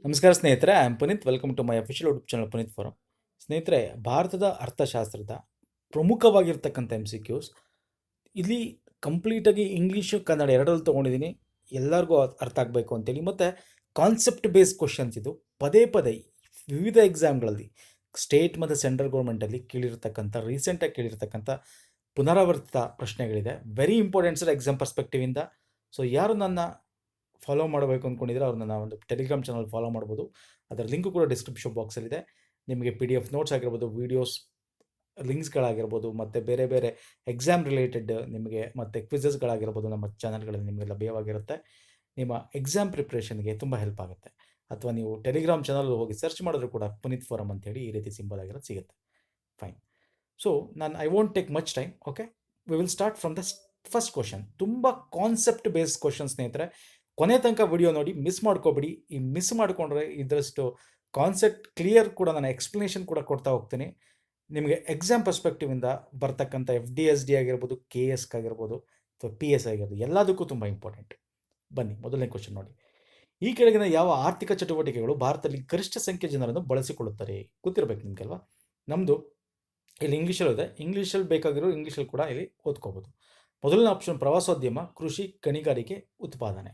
ನಮಸ್ಕಾರ ಸ್ನೇಹಿತರೆ, I am Puneeth. Welcome to my official YouTube channel Puneeth forum. ಸ್ನೇಹಿತರೆ, ಭಾರತದ ಅರ್ಥಶಾಸ್ತ್ರದ ಪ್ರಮುಖವಾಗಿರ್ತಕ್ಕಂಥ MCQs ಇಲ್ಲಿ ಕಂಪ್ಲೀಟಾಗಿ ಇಂಗ್ಲೀಷು ಕನ್ನಡ ಎರಡರಲ್ಲಿ ತೊಗೊಂಡಿದ್ದೀನಿ. ಎಲ್ಲರಿಗೂ ಅರ್ಥ ಆಗಬೇಕು ಅಂತೇಳಿ. ಮತ್ತು ಕಾನ್ಸೆಪ್ಟ್ ಬೇಸ್ಡ್ ಕ್ವಶನ್ಸ್ ಇದು ಪದೇ ಪದೇ ವಿವಿಧ ಎಕ್ಸಾಮ್ಗಳಲ್ಲಿ ಸ್ಟೇಟ್ ಮತ್ತು ಸೆಂಟ್ರಲ್ ಗೌರ್ಮೆಂಟಲ್ಲಿ ಕೇಳಿರ್ತಕ್ಕಂಥ ರೀಸೆಂಟಾಗಿ ಕೇಳಿರ್ತಕ್ಕಂಥ ಪುನರಾವರ್ತಿತ ಪ್ರಶ್ನೆಗಳಿದೆ. ವೆರಿ ಇಂಪಾರ್ಟೆಂಟ್ ಸರ್ ಎಕ್ಸಾಮ್ ಪರ್ಸ್ಪೆಕ್ಟಿವಿಂದ. ಸೊ ಯಾರು ನನ್ನ ಫಾಲೋ ಮಾಡಬೇಕು ಅಂದ್ಕೊಂಡಿದ್ರೆ ಅವ್ರು ನನ್ನ ಒಂದು ಟೆಲಿಗ್ರಾಮ್ ಚಾನಲ್ ಫಾಲೋ ಮಾಡ್ಬೋದು. ಅದರ ಲಿಂಕು ಕೂಡ ಡಿಸ್ಕ್ರಿಪ್ಷನ್ ಬಾಕ್ಸಲ್ಲಿದೆ. ನಿಮಗೆ PDF ನೋಟ್ಸ್ ಆಗಿರ್ಬೋದು, ವೀಡಿಯೋಸ್ ಲಿಂಕ್ಸ್ಗಳಾಗಿರ್ಬೋದು, ಮತ್ತು ಬೇರೆ ಬೇರೆ ಎಕ್ಸಾಮ್ ರಿಲೇಟೆಡ್ ನಿಮಗೆ ಮತ್ತು ಕ್ವಿಝಸ್ಗಳಾಗಿರ್ಬೋದು ನಮ್ಮ ಚಾನಲ್ಗಳಲ್ಲಿ ನಿಮಗೆ ಲಭ್ಯವಾಗಿರುತ್ತೆ. ನಿಮ್ಮ ಎಕ್ಸಾಮ್ ಪ್ರಿಪ್ರೇಷನ್ಗೆ ತುಂಬ ಹೆಲ್ಪ್ ಆಗುತ್ತೆ. ಅಥವಾ ನೀವು ಟೆಲಿಗ್ರಾಮ್ ಚಾನಲ್ ಹೋಗಿ ಸರ್ಚ್ ಮಾಡಿದ್ರು ಕೂಡ ಪುನೀತ್ ಫೋರಮ್ ಅಂತೇಳಿ ಈ ರೀತಿ ಸಿಂಬಲ್ ಆಗಿರೋದು ಸಿಗುತ್ತೆ. Fine. So I won't take much time. Okay, we will start from the first question. ತುಂಬ ಕಾನ್ಸೆಪ್ಟ್ ಬೇಸ್ಡ್ ಕ್ವಶನ್ ಸ್ನೇಹಿತರೆ. ಕೊನೆ ತನಕ ವಿಡಿಯೋ ನೋಡಿ, ಮಿಸ್ ಮಾಡ್ಕೋಬೇಡಿ. ಈ ಮಿಸ್ ಮಾಡಿಕೊಂಡ್ರೆ ಇದರಷ್ಟು ಕಾನ್ಸೆಪ್ಟ್ ಕ್ಲಿಯರ್ ಕೂಡ ನಾನು ಎಕ್ಸ್ಪ್ಲನೇಷನ್ ಕೂಡ ಕೊಡ್ತಾ ಹೋಗ್ತೀನಿ. ನಿಮಗೆ ಎಕ್ಸಾಮ್ ಪರ್ಸ್ಪೆಕ್ಟಿವಿಂದ ಬರ್ತಕ್ಕಂಥ FDSD ಆಗಿರ್ಬೋದು, KS ಆಗಿರ್ಬೋದು, ಅಥವಾ PS ಆಗಿರ್ಬೋದು, ಎಲ್ಲದಕ್ಕೂ ತುಂಬ ಇಂಪಾರ್ಟೆಂಟ್. ಬನ್ನಿ, ಮೊದಲನೇ ಕ್ವಶನ್ ನೋಡಿ. ಈ ಕೆಳಗಿನ ಯಾವ ಆರ್ಥಿಕ ಚಟುವಟಿಕೆಗಳು ಭಾರತದಲ್ಲಿ ಗರಿಷ್ಠ ಸಂಖ್ಯೆ ಜನರನ್ನು ಬಳಸಿಕೊಳ್ಳುತ್ತಾರೆ? ಗೊತ್ತಿರಬೇಕು ನಿಮಗೆ ಅಲ್ವಾ. ನಮ್ಮದು ಇಲ್ಲಿ ಇಂಗ್ಲೀಷಲ್ಲಿ ಇದೆ. ಇಂಗ್ಲೀಷಲ್ಲಿ ಬೇಕಾಗಿರೋ ಇಂಗ್ಲೀಷಲ್ಲಿ ಕೂಡ ಇಲ್ಲಿ ಓದ್ಕೋಬೋದು. ಮೊದಲನೇ ಆಪ್ಷನ್ ಪ್ರವಾಸೋದ್ಯಮ, ಕೃಷಿ, ಗಣಿಗಾರಿಕೆ, ಉತ್ಪಾದನೆ.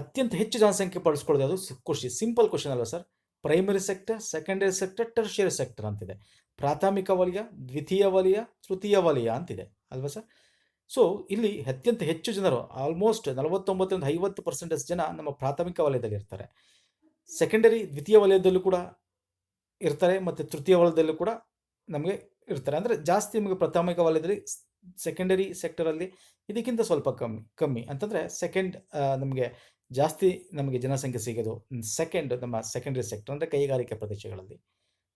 ಅತ್ಯಂತ ಹೆಚ್ಚು ಜನಸಂಖ್ಯೆ ಬಳಸ್ಕೊಳ್ಳೋದು ಅದು ಕೃಷಿ. ಸಿಂಪಲ್ ಕ್ವಶನ್ ಅಲ್ಲ sir. Primary sector, secondary sector, tertiary sector ಅಂತಿದೆ. ಪ್ರಾಥಮಿಕ ವಲಯ, ದ್ವಿತೀಯ ವಲಯ, ತೃತೀಯ ವಲಯ ಅಂತಿದೆ ಅಲ್ವಾ ಸರ್. ಸೊ ಇಲ್ಲಿ ಅತ್ಯಂತ ಹೆಚ್ಚು ಜನರು ಆಲ್ಮೋಸ್ಟ್ 49-50% ಜನ ನಮ್ಮ ಪ್ರಾಥಮಿಕ ವಲಯದಲ್ಲಿ ಇರ್ತಾರೆ. ಸೆಕೆಂಡರಿ ದ್ವಿತೀಯ ವಲಯದಲ್ಲೂ ಕೂಡ ಇರ್ತಾರೆ, ಮತ್ತು ತೃತೀಯ ವಲಯದಲ್ಲೂ ಕೂಡ ನಮಗೆ ಇರ್ತಾರೆ. ಅಂದರೆ ಜಾಸ್ತಿ ನಿಮಗೆ ಪ್ರಾಥಮಿಕ ವಲಯದಲ್ಲಿ, ಸೆಕೆಂಡರಿ ಸೆಕ್ಟರಲ್ಲಿ ಇದಕ್ಕಿಂತ ಸ್ವಲ್ಪ ಕಮ್ಮಿ ಅಂತಂದರೆ ಸೆಕೆಂಡ್ ನಮಗೆ ಜಾಸ್ತಿ ನಮಗೆ ಜನಸಂಖ್ಯೆ ಸಿಗೋದು ಸೆಕೆಂಡ್ ನಮ್ಮ ಸೆಕೆಂಡರಿ ಸೆಕ್ಟರ್ ಅಂದರೆ ಕೈಗಾರಿಕೆ ಪ್ರದೇಶಗಳಲ್ಲಿ.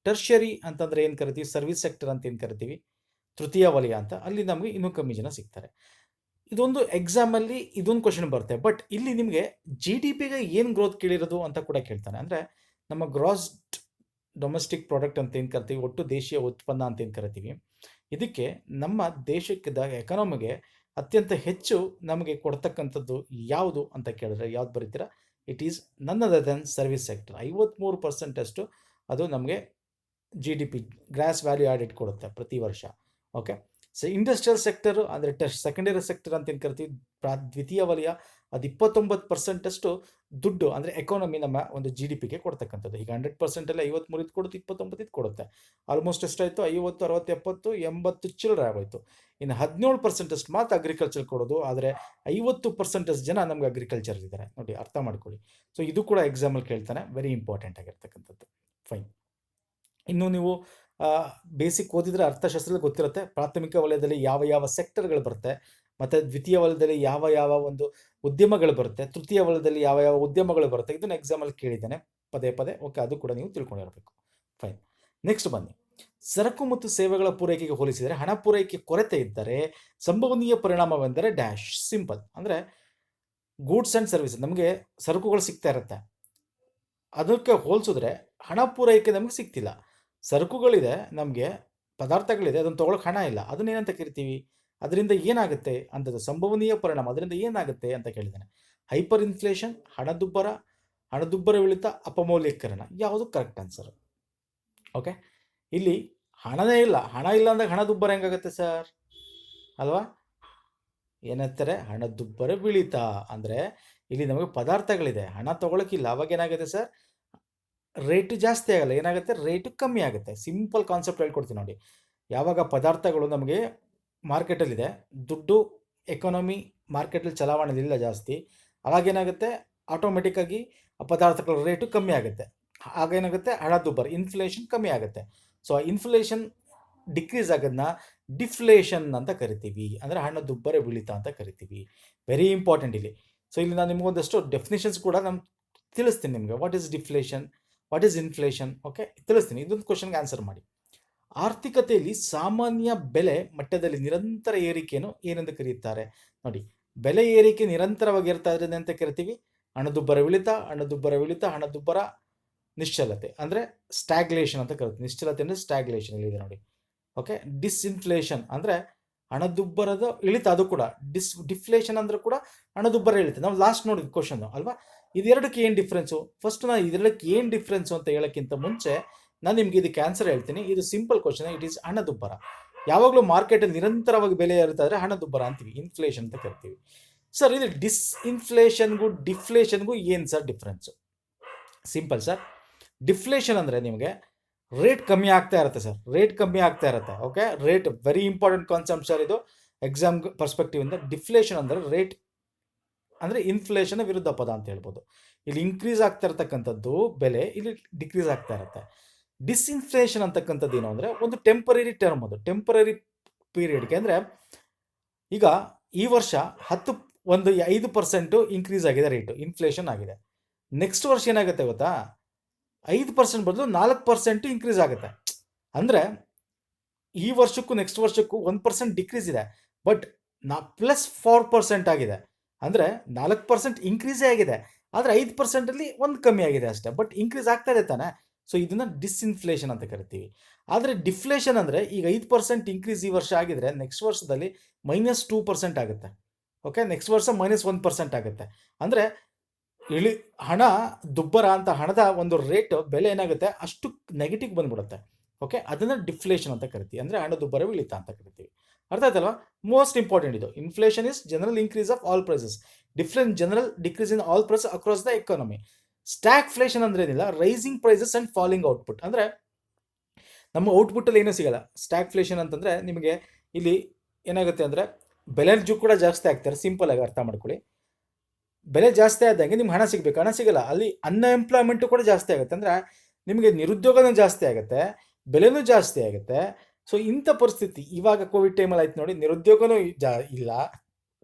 ಟರ್ಷರಿ ಅಂತಂದರೆ ಏನು ಕರಿತೀವಿ, ಸರ್ವಿಸ್ ಸೆಕ್ಟರ್ ಅಂತ ಏನು ಕರಿತೀವಿ, ತೃತೀಯ ವಲಯ ಅಂತ, ಅಲ್ಲಿ ನಮಗೆ ಇನ್ನೂ ಕಮ್ಮಿ ಜನ ಸಿಗ್ತಾರೆ. ಇದೊಂದು ಎಕ್ಸಾಮಲ್ಲಿ ಇದೊಂದು ಕ್ವಶನ್ ಬರುತ್ತೆ. ಬಟ್ ಇಲ್ಲಿ ನಿಮಗೆ GDPಗೆ ಏನು ಗ್ರೋತ್ ಕೇಳಿರೋದು ಅಂತ ಕೂಡ ಕೇಳ್ತಾನೆ. ಅಂದರೆ ನಮ್ಮ ಗ್ರಾಸ್ ಡೊಮೆಸ್ಟಿಕ್ ಪ್ರಾಡಕ್ಟ್ ಅಂತ ಏನು ಕರಿತೀವಿ, ಒಟ್ಟು ದೇಶೀಯ ಉತ್ಪನ್ನ ಅಂತ ಏನು ಕರಿತೀವಿ, ಇದಕ್ಕೆ ನಮ್ಮ ದೇಶಕ್ಕೆ ಎಕಾನಮಿಗೆ ಅತ್ಯಂತ ಹೆಚ್ಚು ನಮಗೆ ಕೊಡ್ತಕ್ಕಂಥದ್ದು ಯಾವುದು ಅಂತ ಕೇಳಿದ್ರೆ ಯಾವ್ದು ಬರೀತೀರಾ? It is none other than service sector. 53% ಅದು ನಮಗೆ GDP ಗ್ರಾಸ್ ವ್ಯಾಲ್ಯೂ ಆ್ಯಡೆಡ್ ಕೊಡುತ್ತೆ ಪ್ರತಿ ವರ್ಷ. ಓಕೆ, ಸೊ ಇಂಡಸ್ಟ್ರಿಯಲ್ ಸೆಕ್ಟರು ಅಂದರೆ ಸೆಕೆಂಡರಿ ಸೆಕ್ಟರ್ ಅಂತ ಏನು ಕರಿತೀವಿ, ದ್ವಿತೀಯ ವಲಯ, ಅದು 29% ದುಡ್ಡು ಅಂದರೆ ಎಕಾನಮಿ ನಮ್ಮ ಒಂದು GDPಗೆ ಕೊಡ್ತಕ್ಕಂಥದ್ದು. ಈಗ 100% 53 ಇದು ಕೊಡುತ್ತೆ, 29 ಇದು ಕೊಡುತ್ತೆ. ಆಲ್ಮೋಸ್ಟ್ ಎಷ್ಟಾಯಿತು? 50, 60, 70, 80 ಚಿಲ್ಲರೆ ಆಗೋಯ್ತು. ಇನ್ನು 17% ಮಾತ್ರ ಅಗ್ರಿಕಲ್ಚರ್ ಕೊಡೋದು. ಆದರೆ 50% ಜನ ನಮ್ಗೆ ಅಗ್ರಿಕಲ್ಚರ್ ಇದ್ದಾರೆ ನೋಡಿ, ಅರ್ಥ ಮಾಡ್ಕೊಳ್ಳಿ. ಸೊ ಇದು ಕೂಡ ಎಕ್ಸಾಮಲ್ಲಿ ಕೇಳ್ತಾನೆ, ವೆರಿ ಇಂಪಾರ್ಟೆಂಟ್ ಆಗಿರ್ತಕ್ಕಂಥದ್ದು. ಫೈನ್. ಇನ್ನು ನೀವು ಬೇಸಿಕ್ ಓದಿದರೆ ಅರ್ಥಶಾಸ್ತ್ರದಲ್ಲಿ ಗೊತ್ತಿರುತ್ತೆ, ಪ್ರಾಥಮಿಕ ವಲಯದಲ್ಲಿ ಯಾವ ಯಾವ ಸೆಕ್ಟರ್ಗಳು ಬರುತ್ತೆ, ಮತ್ತು ದ್ವಿತೀಯ ವಲಯದಲ್ಲಿ ಯಾವ ಯಾವ ಒಂದು ಉದ್ಯಮಗಳು ಬರುತ್ತೆ, ತೃತೀಯ ವಲಯದಲ್ಲಿ ಯಾವ ಯಾವ ಉದ್ಯಮಗಳು ಬರುತ್ತೆ. ಇದನ್ನು ಎಕ್ಸಾಮಲ್ಲಿ ಕೇಳಿದ್ದಾನೆ ಪದೇ ಪದೇ. ಓಕೆ, ಅದು ಕೂಡ ನೀವು ತಿಳ್ಕೊಂಡಿರಬೇಕು. ಫೈನ್. ನೆಕ್ಸ್ಟ್ ಬನ್ನಿ. ಸರಕು ಮತ್ತು ಸೇವೆಗಳ ಪೂರೈಕೆಗೆ ಹೋಲಿಸಿದರೆ ಹಣ ಪೂರೈಕೆ ಕೊರತೆ ಇದ್ದರೆ ಸಂಭವನೀಯ ಪರಿಣಾಮವೆಂದರೆ ಡ್ಯಾಶ್. ಸಿಂಪಲ್. ಅಂದರೆ ಗೂಡ್ಸ್ ಆ್ಯಂಡ್ ಸರ್ವಿಸ್, ನಮಗೆ ಸರಕುಗಳು ಸಿಗ್ತಾ ಇರುತ್ತೆ, ಅದಕ್ಕೆ ಹೋಲಿಸಿದ್ರೆ ಹಣ ಪೂರೈಕೆ ನಮಗೆ ಸಿಗ್ತಿಲ್ಲ. ಸರಕುಗಳಿದೆ, ನಮಗೆ ಪದಾರ್ಥಗಳಿದೆ, ಅದನ್ನು ತೊಗೊಳಕ್ಕೆ ಹಣ ಇಲ್ಲ. ಅದನ್ನೇನಂತ ಕರಿತೀವಿ? ಅದರಿಂದ ಏನಾಗುತ್ತೆ ಅಂಥದ್ದು ಸಂಭವನೀಯ ಪರಿಣಾಮ, ಅದರಿಂದ ಏನಾಗುತ್ತೆ ಅಂತ ಕೇಳಿದ್ದಾನೆ. Hyper inflation, ಹಣದುಬ್ಬರವಿಳಿತ, ಅಪಮೌಲ್ಯೀಕರಣ. ಯಾವುದು ಕರೆಕ್ಟ್ ಆನ್ಸರ್? ಓಕೆ, ಇಲ್ಲಿ ಹಣನೇ ಇಲ್ಲ. ಹಣ ಇಲ್ಲ ಅಂದಾಗ ಹಣದುಬ್ಬರ ಹೆಂಗಾಗುತ್ತೆ ಸರ್ ಅಲ್ವಾ? ಏನಂತಾರೆ? ಹಣದುಬ್ಬರವಿಳಿತ ಅಂದರೆ ಇಲ್ಲಿ ನಮಗೆ ಪದಾರ್ಥಗಳಿದೆ, ಹಣ ತೊಗೊಳಕ್ಕಿಲ್ಲ, ಅವಾಗ ಏನಾಗುತ್ತೆ ಸರ್? ರೇಟು ಜಾಸ್ತಿ ಆಗಲ್ಲ, ಏನಾಗುತ್ತೆ? ರೇಟು ಕಮ್ಮಿ ಆಗುತ್ತೆ. ಸಿಂಪಲ್ ಕಾನ್ಸೆಪ್ಟ್ ಹೇಳ್ಕೊಡ್ತೀನಿ ನೋಡಿ. ಯಾವಾಗ ಪದಾರ್ಥಗಳು ನಮಗೆ ಮಾರ್ಕೆಟಲ್ಲಿದೆ, ದುಡ್ಡು ಎಕಾನಮಿ ಮಾರ್ಕೆಟಲ್ಲಿ ಚಲಾವಣೆಲಿಲ್ಲ ಜಾಸ್ತಿ, ಅವಾಗೇನಾಗುತ್ತೆ? ಆಟೋಮೆಟಿಕ್ಕಾಗಿ ಆ ಪದಾರ್ಥಗಳ ರೇಟು ಕಮ್ಮಿ ಆಗುತ್ತೆ. ಆಗೇನಾಗುತ್ತೆ? ಹಣದುಬ್ಬರ, ಇನ್ಫ್ಲೇಷನ್ ಕಮ್ಮಿ ಆಗುತ್ತೆ. ಸೊ ಆ ಇನ್ಫ್ಲೇಷನ್ ಡಿಕ್ರೀಸ್ ಆಗೋದನ್ನ ಡಿಫ್ಲೇಷನ್ ಅಂತ ಕರಿತೀವಿ, ಅಂದರೆ ಹಣದುಬ್ಬರವಿಳಿತ ಅಂತ ಕರಿತೀವಿ. ವೆರಿ ಇಂಪಾರ್ಟೆಂಟ್ ಇಲ್ಲಿ. ಸೊ ಇಲ್ಲಿ ನಾನು ನಿಮಗೊಂದಷ್ಟು ಡೆಫಿನೇಷನ್ಸ್ ಕೂಡ ನಾನು ತಿಳಿಸ್ತೀನಿ ನಿಮಗೆ. What is deflation, what is inflation? Okay, ತಿಳಿಸ್ತೀನಿ. ಇದೊಂದು ಕ್ವಶನ್ಗೆ ಆನ್ಸರ್ ಮಾಡಿ. ಆರ್ಥಿಕತೆಯಲ್ಲಿ ಸಾಮಾನ್ಯ ಬೆಲೆ ಮಟ್ಟದಲ್ಲಿ ನಿರಂತರ ಏರಿಕೆಯನ್ನು ಏನೆಂದು ಕರೆಯುತ್ತಾರೆ? ನೋಡಿ, ಬೆಲೆ ಏರಿಕೆ ನಿರಂತರವಾಗಿ ಇರ್ತಾ ಇರೋದು ಅಂತ ಕರಿತೀವಿ ಹಣದುಬ್ಬರವಿಳಿತ. ಹಣದುಬ್ಬರ ನಿಶ್ಚಲತೆ ಅಂದರೆ ಸ್ಟ್ಯಾಗ್ಲೇಷನ್ ಅಂತ ಕರಿತೀವಿ. ನಿಶ್ಚಲತೆ ಅಂದರೆ ಸ್ಟ್ಯಾಗ್ಲೇಷನ್ ಇಲ್ಲಿದೆ ನೋಡಿ. ಓಕೆ, ಡಿಸ್ಇನ್ಫ್ಲೇಷನ್ ಅಂದರೆ ಹಣದುಬ್ಬರದ ಇಳಿತ, ಅದು ಕೂಡ ಡಿಫ್ಲೇಷನ್ ಅಂದ್ರೆ ಕೂಡ ಹಣದುಬ್ಬರ ಇಳಿತ. ನಾವು ಲಾಸ್ಟ್ ನೋಡಿದ ಕ್ವಶನ್ ಅಲ್ವಾ? ಇದೆರಡಕ್ಕೆ ಏನು ಡಿಫ್ರೆನ್ಸು? ಫಸ್ಟ್ ನಾನು ಇದೆರಡಕ್ಕೆ ಏನು ಡಿಫ್ರೆನ್ಸು ಅಂತ ಹೇಳೋಕ್ಕಿಂತ ಮುಂಚೆ ನಾನು ನಿಮಗೆ ಇದಕ್ಕೆ ಆನ್ಸರ್ ಹೇಳ್ತೀನಿ. ಇದು ಸಿಂಪಲ್ ಕ್ವಶನ್. ಇಟ್ ಈಸ್ ಹಣದುಬ್ಬರ. ಯಾವಾಗಲೂ ಮಾರ್ಕೆಟಲ್ಲಿ ನಿರಂತರವಾಗಿ ಬೆಲೆ ಏರುತ್ತಾದರೆ ಹಣದುಬ್ಬರ ಅಂತೀವಿ, ಇನ್ಫ್ಲೇಷನ್ ಅಂತ ಕರಿತೀವಿ. ಸರ್, ಇದು ಡಿಸ್ಇನ್ಫ್ಲೇಷನ್ಗೂ ಡಿಫ್ಲೇಷನ್ಗೂ ಏನು sir difference? Simple sir. Deflation ಅಂದರೆ ನಿಮಗೆ ರೇಟ್ ಕಮ್ಮಿ ಆಗ್ತಾ ಇರುತ್ತೆ ಸರ್, ರೇಟ್ ಕಮ್ಮಿ ಆಗ್ತಾ ಇರುತ್ತೆ. Okay, rate very important concept sir ಇದು ಎಕ್ಸಾಮ್ ಪರ್ಸ್ಪೆಕ್ಟಿವ್ ಇಂದ. ಡಿಫ್ಲೇಷನ್ ಅಂದರೆ ರೇಟ್ ಅಂದರೆ ಇನ್ಫ್ಲೇಷನ್ ವಿರುದ್ಧ ಪದ ಅಂತ ಹೇಳ್ಬೋದು. ಇಲ್ಲಿ ಇನ್ಕ್ರೀಸ್ ಆಗ್ತಾ ಇರತಕ್ಕಂಥದ್ದು ಬೆಲೆ, ಇಲ್ಲಿ ಡಿಕ್ರೀಸ್ ಆಗ್ತಾ ಇರುತ್ತೆ. ಡಿಸ್ಇನ್ಫ್ಲೇಷನ್ ಅಂತಕ್ಕಂಥದ್ದು ಏನು ಅಂದರೆ ಒಂದು ಟೆಂಪರರಿ ಟರ್ಮ್, ಅದು ಟೆಂಪರರಿ ಪೀರಿಯಡ್ಗೆ. ಅಂದರೆ ಈಗ ಈ ವರ್ಷ 5% ಇನ್ಕ್ರೀಸ್ ಆಗಿದೆ, ರೇಟು ಇನ್ಫ್ಲೇಷನ್ ಆಗಿದೆ. ನೆಕ್ಸ್ಟ್ ವರ್ಷ ಏನಾಗುತ್ತೆ ಗೊತ್ತಾ? 5% ಬದಲು 4% ಇನ್ಕ್ರೀಸ್ ಆಗುತ್ತೆ. ಅಂದರೆ ಈ ವರ್ಷಕ್ಕೂ ನೆಕ್ಸ್ಟ್ ವರ್ಷಕ್ಕೂ 1% ಡಿಕ್ರೀಸ್ ಇದೆ, ಬಟ್ +4% ಆಗಿದೆ. ಅಂದರೆ 4% ಇನ್ಕ್ರೀಸೇ ಆಗಿದೆ, ಆದರೆ 5%ಅಲ್ಲಿ ಒಂದು ಕಮ್ಮಿ ಆಗಿದೆ ಅಷ್ಟೇ, ಬಟ್ ಇನ್ಕ್ರೀಸ್ ಆಗ್ತಾ ಇದೆ ತಾನೆ. ಸೊ ಇದನ್ನು ಡಿಸ್ಇನ್ಫ್ಲೇಷನ್ ಅಂತ ಕರಿತೀವಿ. ಆದರೆ ಡಿಫ್ಲೇಷನ್ ಅಂದರೆ ಈಗ 5% ಇನ್ಕ್ರೀಸ್ ಈ ವರ್ಷ ಆಗಿದ್ರೆ ನೆಕ್ಸ್ಟ್ ವರ್ಷದಲ್ಲಿ -2% ಆಗುತ್ತೆ. ಓಕೆ, ನೆಕ್ಸ್ಟ್ ವರ್ಷ -1% ಆಗುತ್ತೆ. ಅಂದರೆ ಹಣ ದುಬ್ಬರ ಅಂತ, ಹಣದ ಒಂದು ರೇಟ್ ಬೆಲೆ ಏನಾಗುತ್ತೆ ಅಷ್ಟು ನೆಗೆಟಿವ್ ಬಂದ್ಬಿಡುತ್ತೆ. ಓಕೆ, ಅದನ್ನು ಡಿಫ್ಲೇಷನ್ ಅಂತ ಕರಿತೀವಿ. ಅಂದರೆ ಹಣದುಬ್ಬರ ಇಳಿತ ಅಂತ ಕರಿತೀವಿ. ಅರ್ಥ ಆಯ್ತಲ್ವಾ? ಮೋಸ್ಟ್ ಇಂಪಾರ್ಟೆಂಟ್ ಇದು. Inflation is general increase of all prices, different general decrease in all price across the economy. Stagflation ಅಂದ್ರೆ ಏನಿಲ್ಲ, rising prices and falling output. ಅಂದರೆ ನಮ್ಮ ಔಟ್ಪುಟ್ಟಲ್ಲಿ ಏನೂ ಸಿಗಲ್ಲ. ಸ್ಟ್ಯಾಗ್ಫ್ಲೇಷನ್ ಅಂತಂದರೆ ನಿಮಗೆ ಇಲ್ಲಿ ಏನಾಗುತ್ತೆ ಅಂದರೆ ಬೆಲೆಜು ಕೂಡ ಜಾಸ್ತಿ ಆಗ್ತಾರೆ. ಸಿಂಪಲ್ ಆಗಿ ಅರ್ಥ ಮಾಡ್ಕೊಳ್ಳಿ. ಬೆಲೆ ಜಾಸ್ತಿ ಆದಂಗೆ ನಿಮ್ಗೆ ಹಣ ಸಿಗಬೇಕು, ಹಣ ಸಿಗಲ್ಲ. ಅಲ್ಲಿ ಅನ್ಎಂಪ್ಲಾಯ್ಮೆಂಟು ಕೂಡ ಜಾಸ್ತಿ ಆಗುತ್ತೆ. ಅಂದರೆ ನಿಮಗೆ ನಿರುದ್ಯೋಗನೂ ಜಾಸ್ತಿ ಆಗುತ್ತೆ, ಬೆಲೆನೂ ಜಾಸ್ತಿ ಆಗುತ್ತೆ. ಸೊ ಇಂಥ ಪರಿಸ್ಥಿತಿ ಇವಾಗ ಕೋವಿಡ್ ಟೈಮಲ್ಲಿ ಆಯ್ತು ನೋಡಿ, ನಿರುದ್ಯೋಗನೂ ಇಲ್ಲ.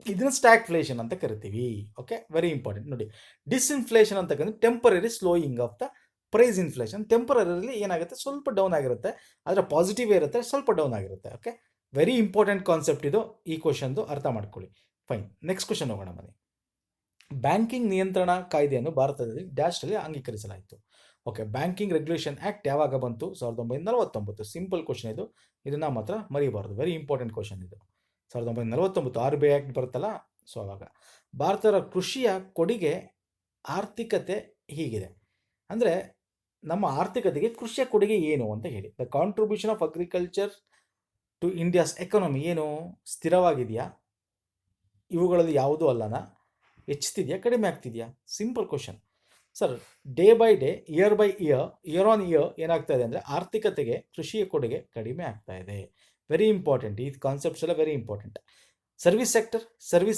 ಇದನ್ನು ಸ್ಟ್ಯಾಗ್ಫ್ಲೇಷನ್ ಅಂತ ಕರಿತೀವಿ. ಓಕೆ, ವೆರಿ ಇಂಪಾರ್ಟೆಂಟ್ ನೋಡಿ. ಡಿಸ್ಇನ್ಫ್ಲೇಷನ್ ಅಂತಕ್ಕಂಥ temporary slowing of the price inflation. Temporarily ಏನಾಗುತ್ತೆ, ಸ್ವಲ್ಪ ಡೌನ್ ಆಗಿರುತ್ತೆ, ಆದರೆ ಪಾಸಿಟಿವ್ ಇರುತ್ತೆ, ಸ್ವಲ್ಪ ಡೌನ್ ಆಗಿರುತ್ತೆ. ಓಕೆ, ವೆರಿ ಇಂಪಾರ್ಟೆಂಟ್ ಕಾನ್ಸೆಪ್ಟ್ ಇದು. ಈ ಕ್ವಶನ್ದು ಅರ್ಥ ಮಾಡ್ಕೊಳ್ಳಿ. ಫೈನ್, ನೆಕ್ಸ್ಟ್ ಕ್ವಶನ್ ಹೋಗೋಣ ಬನ್ನಿ. ಬ್ಯಾಂಕಿಂಗ್ ನಿಯಂತ್ರಣ ಕಾಯ್ದೆಯನ್ನು ಭಾರತದಲ್ಲಿ ಡ್ಯಾಶ್ನಲ್ಲಿ ಅಂಗೀಕರಿಸಲಾಯಿತು. ಓಕೆ, ಬ್ಯಾಂಕಿಂಗ್ ರೆಗ್ಯುಲೇಷನ್ ಆ್ಯಕ್ಟ್ ಯಾವಾಗ ಬಂತು? 1949. ಸಿಂಪಲ್ ಕ್ವಶನ್ ಇದು, ಇದನ್ನು ಮಾತ್ರ ಮರಿಬಾರ್ದು. ವೆರಿ ಇಂಪಾರ್ಟೆಂಟ್ ಕ್ವಶನ್ ಇದು. 1949 RBI ಆ್ಯಕ್ಟ್ ಬರುತ್ತಲ್ಲ, ಸೊ ಆವಾಗ. ಭಾರತದ ಕೃಷಿಯ ಕೊಡುಗೆ ಆರ್ಥಿಕತೆ ಹೀಗಿದೆ. ಅಂದರೆ ನಮ್ಮ ಆರ್ಥಿಕತೆಗೆ ಕೃಷಿಯ ಕೊಡುಗೆ ಏನು ಅಂತ ಹೇಳಿ. The contribution of agriculture to India's economy ಏನು? ಸ್ಥಿರವಾಗಿದೆಯಾ? ಇವುಗಳಲ್ಲಿ ಯಾವುದೂ ಅಲ್ಲನಾ? ಹೆಚ್ಚುತ್ತಿದೆಯಾ, ಕಡಿಮೆ ಆಗ್ತಿದೆಯಾ? Simple question sir. Day by day, year by year, year on year ಏನಾಗ್ತಾ ಇದೆ ಅಂದರೆ ಆರ್ಥಿಕತೆಗೆ ಕೃಷಿಯ ಕೊಡುಗೆ ಕಡಿಮೆ ಆಗ್ತಾ ಇದೆ. ವೆರಿ ಇಂಪಾರ್ಟೆಂಟ್, ಈ ಕಾನ್ಸೆಪ್ಟ್ಸ್ ಎಲ್ಲ ವೆರಿ ಇಂಪಾರ್ಟೆಂಟ್. ಸರ್ವಿಸ್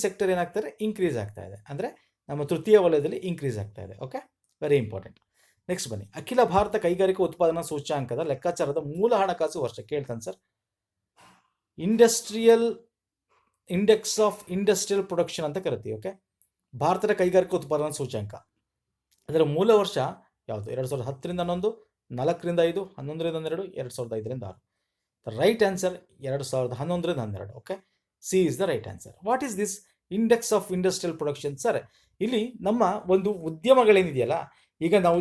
ಸೆಕ್ಟರ್ ಏನಾಗ್ತಾರೆ, ಇನ್ಕ್ರೀಸ್ ಆಗ್ತಾ ಇದೆ. ಅಂದರೆ ನಮ್ಮ ತೃತೀಯ ವಲಯದಲ್ಲಿ ಇನ್ಕ್ರೀಸ್ ಆಗ್ತಾ ಇದೆ. Okay, very important. ನೆಕ್ಸ್ಟ್ ಬನ್ನಿ. ಅಖಿಲ ಭಾರತ ಕೈಗಾರಿಕಾ ಉತ್ಪಾದನಾ ಸೂಚ್ಯಾಂಕದ ಲೆಕ್ಕಾಚಾರದ ಮೂಲ ಹಣಕಾಸು ವರ್ಷ ಕೇಳ್ತಾನೆ sir. Industrial index of industrial production ಅಂತ ಕರಿತೀವಿ. ಓಕೆ, ಭಾರತದ ಕೈಗಾರಿಕಾ ಉತ್ಪಾದನಾ ಸೂಚ್ಯಾಂಕ, ಅದರ ಮೂಲ ವರ್ಷ ಯಾವುದು? 2010ರಿಂದ 11, 4ರಿಂದ 5, 11ರಿಂದ 12, 2005ರಿಂದ 6. ದ ರೈಟ್ ಆನ್ಸರ್ 2011ರಿಂದ 12. Okay, C is the right answer. What is this index of industrial production? Sir, ಇಲ್ಲಿ ನಮ್ಮ ಒಂದು ಉದ್ಯಮಗಳೇನಿದೆಯಲ್ಲ, ಈಗ ನಾವು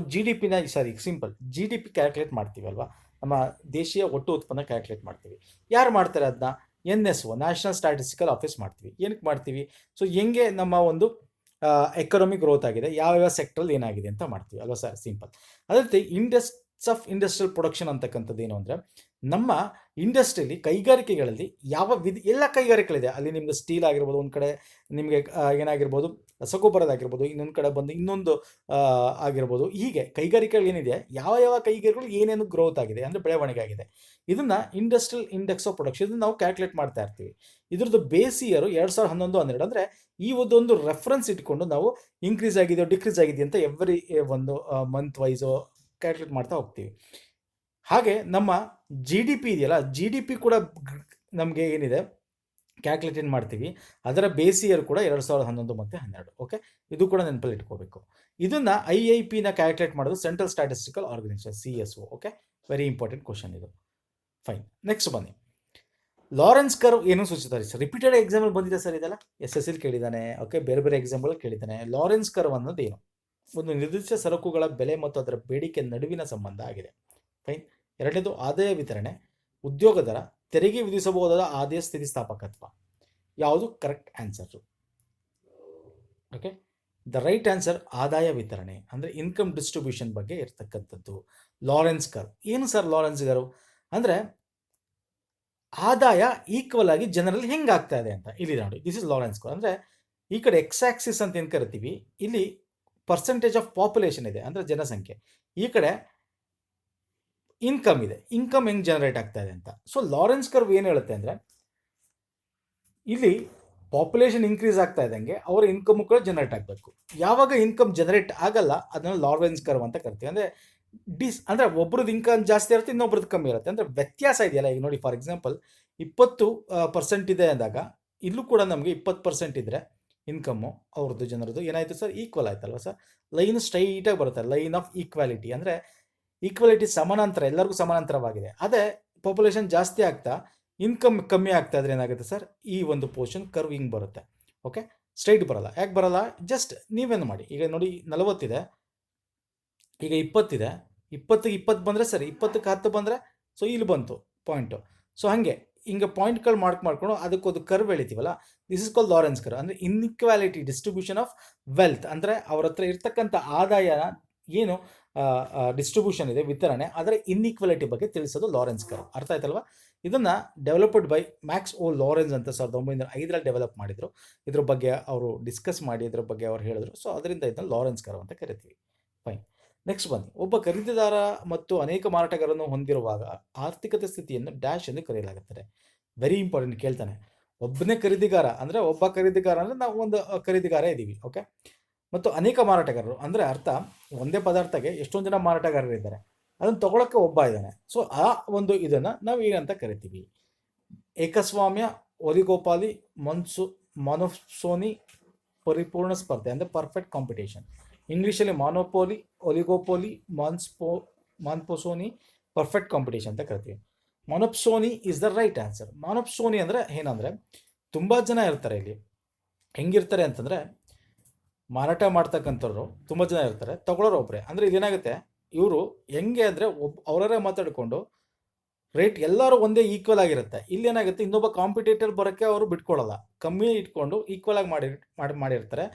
ಸಿಂಪಲ್ GDP ಕ್ಯಾಲ್ಕುಲೇಟ್ ಮಾಡ್ತೀವಿ ಅಲ್ವಾ, ನಮ್ಮ ದೇಶೀಯ ಒಟ್ಟು ಉತ್ಪನ್ನ ಕ್ಯಾಲ್ಕುಲೇಟ್ ಮಾಡ್ತೀವಿ. ಯಾರು ಮಾಡ್ತಾರೆ ಅದನ್ನ? NSO, ನ್ಯಾಷನಲ್ ಸ್ಟ್ಯಾಟಿಸ್ಟಿಕಲ್ ಆಫೀಸ್ ಮಾಡ್ತೀವಿ. ಏನಕ್ಕೆ ಮಾಡ್ತೀವಿ? ಸೊ ಹೆಂಗೆ ನಮ್ಮ ಒಂದು ಎಕನಾಮಿಕ್ ಗ್ರೋತ್ ಆಗಿದೆ, ಯಾವ್ಯಾವ ಸೆಕ್ಟ್ರಲ್ಲಿ ಏನಾಗಿದೆ ಅಂತ ಮಾಡ್ತೀವಿ ಅಲ್ವಾ ಸರ್? ಸಿಂಪಲ್. ಅದೇ ರೀತಿ ಇಂಡೆಕ್ಸ್ ಆಫ್ ಇಂಡಸ್ಟ್ರಿಯಲ್ ಪ್ರೊಡಕ್ಷನ್ ಅಂತಕ್ಕಂಥದ್ದು ಏನು ಅಂದರೆ, ನಮ್ಮ ಇಂಡಸ್ಟ್ರಿಯಲ್ಲಿ ಕೈಗಾರಿಕೆಗಳಲ್ಲಿ ಎಲ್ಲ ಕೈಗಾರಿಕೆಗಳಿದೆ. ಅಲ್ಲಿ ನಿಮ್ಗೆ ಸ್ಟೀಲ್ ಆಗಿರ್ಬೋದು, ಒಂದು ಕಡೆ ನಿಮಗೆ ಏನಾಗಿರ್ಬೋದು ರಸಗೊಬ್ಬರದಾಗಿರ್ಬೋದು, ಇನ್ನೊಂದು ಕಡೆ ಬಂದು ಇನ್ನೊಂದು ಆಗಿರ್ಬೋದು. ಹೀಗೆ ಕೈಗಾರಿಕೆಗಳು ಏನಿದೆ, ಯಾವ ಕೈಗಾರಿಕೆಗಳು ಏನೇನು ಗ್ರೋತ್ ಆಗಿದೆ ಅಂದರೆ ಬೆಳವಣಿಗೆ ಆಗಿದೆ, ಇದನ್ನು ಇಂಡಸ್ಟ್ರಿಯಲ್ ಇಂಡೆಕ್ಸ್ ಆಫ್ ಪ್ರೊಡಕ್ಷನ್ ಇದನ್ನು ನಾವು ಕ್ಯಾಲ್ಕುಲೇಟ್ ಮಾಡ್ತಾ ಇರ್ತೀವಿ. ಇದ್ರದ್ದು ಬೇಸ್ ಇಯರು 2011-12. ಅಂದರೆ ಈ ಒಂದು ರೆಫರೆನ್ಸ್ ಇಟ್ಕೊಂಡು ನಾವು ಇನ್ಕ್ರೀಸ್ ಆಗಿದೆಯೋ ಡಿಕ್ರೀಸ್ ಆಗಿದೆಯೋ ಅಂತ ಎವ್ರಿ ಒಂದು ಮಂತ್ ವೈಸು ಕ್ಯಾಲ್ಕುಲೇಟ್ ಮಾಡ್ತಾ ಹೋಗ್ತೀವಿ. ಹಾಗೆ ನಮ್ಮ GDP ಇದೆಯಲ್ಲ, GDP ಕೂಡ ನಮಗೆ ಏನಿದೆ ಕ್ಯಾಲ್ಕುಲೇಟ್ ಮಾಡ್ತೀವಿ. ಅದರ ಬೇಸ್ ಇಯರ್ ಕೂಡ 2011 ಮತ್ತು 12. ಓಕೆ, ಇದು ಕೂಡ ನೆನಪಲ್ಲಿ ಇಟ್ಕೋಬೇಕು. ಇದನ್ನು IIPನ ಕ್ಯಾಲ್ಕುಲೇಟ್ ಮಾಡೋದು central statistical organisation, CSO. Okay, very important question ಇದು. ಫೈನ್, ನೆಕ್ಸ್ಟ್ ಬನ್ನಿ. ಲಾರೆನ್ಸ್ ಕರ್ವ್ ಏನು ಸೂಚಿಸುತ್ತಾರೆ ಸರ್? ರಿಪೀಟೆಡ್ ಎಕ್ಸಾಂಪಲ್ ಬಂದಿದೆ ಸರ್ ಇದೆಲ್ಲ, SSL ಕೇಳಿದ್ದಾನೆ. ಓಕೆ, ಬೇರೆ ಎಕ್ಸಾಂಪಲ್ ಕೇಳಿದ್ದಾನೆ. ಲಾರೆನ್ಸ್ ಕರ್ವ್ ಅನ್ನೋದು ಏನು? ಒಂದು ನಿರ್ದಿಷ್ಟ ಸರಕುಗಳ ಬೆಲೆ ಮತ್ತು ಅದರ ಬೇಡಿಕೆ ನಡುವಿನ ಸಂಬಂಧ ಆಗಿದೆ. ಫೈನ್. ಎರಡನೇದು ಆದಾಯ ವಿತರಣೆ, ಉದ್ಯೋಗ ದರ, ತೆರಿಗೆ ವಿಧಿಸಬಹುದಾದ ಆದಾಯ ಸ್ಥಿತಿಸ್ಥಾಪಕತ್ವ. ಯಾವುದು correct answer? Okay, the right answer ಆದಾಯ ವಿತರಣೆ ಅಂದರೆ ಇನ್ಕಮ್ ಡಿಸ್ಟ್ರಿಬ್ಯೂಷನ್ ಬಗ್ಗೆ ಇರ್ತಕ್ಕಂಥದ್ದು. ಲಾರೆನ್ಸ್ ಕರ್ವ್ ಏನು ಸರ್ ಲಾರೆನ್ಸ್ ಕರ್ವ್ ಅಂದರೆ ಆದಾಯ ಈಕ್ವಲ್ ಆಗಿ ಜನರಲ್ಲಿ ಹೆಂಗೆ ಆಗ್ತಾ ಇದೆ ಅಂತ ಇಲ್ಲಿ ನೋಡಿ. ದಿಸ್ ಇಸ್ ಲಾರೆನ್ಸ್ ಕರ್ವ್ ಅಂದರೆ ಈ ಕಡೆ ಎಕ್ಸ್ ಆಕ್ಸಿಸ್ ಅಂತ ಏನು ಕರಿತೀವಿ, ಇಲ್ಲಿ ಪರ್ಸೆಂಟೇಜ್ ಆಫ್ ಪಾಪ್ಯುಲೇಷನ್ ಇದೆ ಅಂದರೆ ಜನಸಂಖ್ಯೆ, ಈ ಕಡೆ ಇನ್ಕಮ್ ಇದೆ, ಇನ್ಕಮ್ ಹೆಂಗೆ ಜನರೇಟ್ ಆಗ್ತಾ ಇದೆ ಅಂತ. ಸೊ ಲಾರೆನ್ಸ್ ಕರ್ವ್ ಏನು ಹೇಳುತ್ತೆ ಅಂದರೆ ಇಲ್ಲಿ ಪಾಪ್ಯುಲೇಷನ್ ಇನ್ಕ್ರೀಸ್ ಆಗ್ತಾ ಇದ್ದಂಗೆ ಅವರ ಇನ್ಕಮ್ ಕೂಡ ಜನರೇಟ್ ಆಗಬೇಕು. ಯಾವಾಗ ಇನ್ಕಮ್ ಜನರೇಟ್ ಆಗಲ್ಲ ಅದನ್ನು ಲಾರೆನ್ಸ್ ಕರ್ವ್ ಅಂತ ಕರಿತೀವಿ. ಅಂದರೆ ಅಂದರೆ ಒಬ್ರದ್ದು ಇನ್ಕಮ್ ಜಾಸ್ತಿ ಇರುತ್ತೆ, ಇನ್ನೊಬ್ರದ್ದು ಕಮ್ಮಿ ಇರುತ್ತೆ, ಅಂದರೆ ವ್ಯತ್ಯಾಸ ಇದೆಯಲ್ಲ. ಈಗ ನೋಡಿ ಫಾರ್ ಎಕ್ಸಾಂಪಲ್ 20% ಇದೆ ಅಂದಾಗ ಇಲ್ಲೂ ಕೂಡ ನಮಗೆ 20% ಇದ್ದರೆ ಇನ್ಕಮ್ಮು ಅವ್ರದ್ದು ಜನರದ್ದು ಏನಾಯಿತು ಸರ್, ಈಕ್ವಲ್ ಆಯ್ತಲ್ವ ಸರ್. ಲೈನ್ ಸ್ಟ್ರೈಟಾಗಿ ಬರುತ್ತೆ, ಲೈನ್ ಆಫ್ ಈಕ್ವಾಲಿಟಿ. ಅಂದರೆ ಈಕ್ವಾಲಿಟಿ ಸಮಾನಾಂತರ, ಎಲ್ಲರಿಗೂ ಸಮಾನಾಂತರವಾಗಿದೆ. ಅದೇ ಪಾಪ್ಯುಲೇಷನ್ ಜಾಸ್ತಿ ಆಗ್ತಾ ಇನ್ಕಮ್ ಕಮ್ಮಿ ಆಗ್ತಾ ಇದ್ರೆ ಏನಾಗುತ್ತೆ ಸರ್, ಈ ಒಂದು ಪೋರ್ಷನ್ ಕರ್ವ್ ಹಿಂಗೆ ಬರುತ್ತೆ. ಓಕೆ, ಸ್ಟ್ರೈಟ್ ಬರಲ್ಲ. ಯಾಕೆ ಬರಲ್ಲ, ಜಸ್ಟ್ ನೀವೇನು ಮಾಡಿ, ಈಗ ನೋಡಿ 40 ಇದೆ, ಈಗ 20 ಇದೆ, 20ಗೆ 20 ಬಂದರೆ ಸರಿ, 20ಕ್ಕೆ 10 ಬಂದರೆ ಸೊ ಇಲ್ಲಿ ಬಂತು ಪಾಯಿಂಟು. ಸೊ ಹಾಗೆ ಹಿಂಗೆ ಪಾಯಿಂಟ್ಗಳು ಮಾಡ್ಕೊಂಡು ಅದಕ್ಕೊಂದು ಕರ್ವ್ ಎಳಿತೀವಲ್ಲ, this is called Lorenz curve. ಅಂದರೆ ಇನ್ಇಕ್ವಾಲಿಟಿ ಡಿಸ್ಟ್ರಿಬ್ಯೂಷನ್ ಆಫ್ ವೆಲ್ತ್, ಅಂದರೆ ಅವ್ರ ಹತ್ರ ಇರ್ತಕ್ಕಂಥ ಆದಾಯನ ಏನು ಡಿಸ್ಟ್ರಿಬ್ಯೂಷನ್ ಇದೆ, ವಿತರಣೆ, ಅದರ ಇನ್ಇಕ್ವಾಲಿಟಿ ಬಗ್ಗೆ ತಿಳಿಸೋದು ಲಾರೆನ್ಸ್ ಕರ್ವ್. ಅರ್ಥ ಆಯ್ತಲ್ವಾ. ಇದನ್ನು developed by Max O Lorenz ಅಂತ 1905ರಲ್ಲಿ ಡೆವಲಪ್ ಮಾಡಿದರು. ಇದ್ರ ಬಗ್ಗೆ ಅವರು ಡಿಸ್ಕಸ್ ಮಾಡಿ ಇದ್ರ ಬಗ್ಗೆ ಅವ್ರು ಹೇಳಿದ್ರು. ಸೊ ಅದರಿಂದ ಇದನ್ನು ಲಾರೆನ್ಸ್ ಕರ್ವ್ ಅಂತ ಕರಿತೀವಿ. ಫೈನ್. ನೆಕ್ಸ್ಟ್ ಬನ್ನಿ, ಒಬ್ಬ ಖರೀದಿದಾರ ಮತ್ತು ಅನೇಕ ಮಾರಾಟಗಾರರನ್ನು ಹೊಂದಿರುವಾಗ ಆರ್ಥಿಕತೆ ಸ್ಥಿತಿಯನ್ನು ಡ್ಯಾಶ್ ಎಂದು ಕರೆಯಲಾಗುತ್ತದೆ. ವೆರಿ ಇಂಪಾರ್ಟೆಂಟ್, ಕೇಳ್ತಾನೆ. ಒಬ್ಬನೇ ಖರೀದಿಗಾರ ಅಂದರೆ ಒಬ್ಬ ಖರೀದಿಗಾರ ಅಂದರೆ ನಾವು ಒಂದು ಖರೀದಿಗಾರ ಇದ್ದೀವಿ. ಓಕೆ, ಮತ್ತು ಅನೇಕ ಮಾರಾಟಗಾರರು ಅಂದರೆ ಅರ್ಥ ಒಂದೇ ಪದಾರ್ಥಕ್ಕೆ ಎಷ್ಟೊಂದು ಜನ ಮಾರಾಟಗಾರರು ಇದ್ದಾರೆ, ಅದನ್ನು ತಗೊಳಕ್ಕೆ ಒಬ್ಬ ಇದ್ದಾನೆ. ಸೊ ಆ ಒಂದು ಇದನ್ನು ನಾವು ಏನಂತ ಕರಿತೀವಿ, ಏಕಸ್ವಾಮ್ಯ, ಒಲಿಗೋಪಾಲಿ, ಮೊನೊಸೋನಿ, ಪರಿಪೂರ್ಣ ಸ್ಪರ್ಧೆ ಅಂದರೆ ಪರ್ಫೆಕ್ಟ್ ಕಾಂಪಿಟೇಷನ್. ಇಂಗ್ಲೀಷಲ್ಲಿ ಮಾನೋಪೋಲಿ, ಒಲಿಗೋಪೋಲಿ, ಮಾನ್ಪೋಸೋನಿ, ಪರ್ಫೆಕ್ಟ್ ಕಾಂಪಿಟೇಷನ್ ಅಂತ ಕರಿತೀವಿ. ಮೊನೊಪ್ಸೋನಿ ಇಸ್ ದ ರೈಟ್ ಆನ್ಸರ್. ಮೊನೊಪ್ಸೋನಿ ಅಂದರೆ ಏನಂದರೆ ತುಂಬ ಜನ ಇರ್ತಾರೆ. ಇಲ್ಲಿ ಹೆಂಗಿರ್ತಾರೆ ಅಂತಂದರೆ ಮಾರಾಟ ಮಾಡ್ತಕ್ಕಂಥವ್ರು ತುಂಬ ಜನ ಇರ್ತಾರೆ, ತಗೊಳ್ಳೋರು ಒಬ್ಬರೇ. ಅಂದರೆ ಇದೇನಾಗುತ್ತೆ, ಇವರು ಹೆಂಗೆ ಅಂದರೆ ಅವರೇ ಮಾತಾಡಿಕೊಂಡು ರೇಟ್ ಎಲ್ಲರೂ ಒಂದೇ ಈಕ್ವಲ್ ಆಗಿರುತ್ತೆ. ಇಲ್ಲಿ ಏನಾಗುತ್ತೆ, ಇನ್ನೊಬ್ಬ ಕಾಂಪಿಟೇಟರ್ ಬರೋಕ್ಕೆ ಅವರು ಬಿಟ್ಕೊಳ್ಳಲ್ಲ, ಕಮ್ಮಿ ಇಟ್ಕೊಂಡು ಈಕ್ವಲ್ ಆಗಿ ಮಾಡಿರ್ತಾರೆ.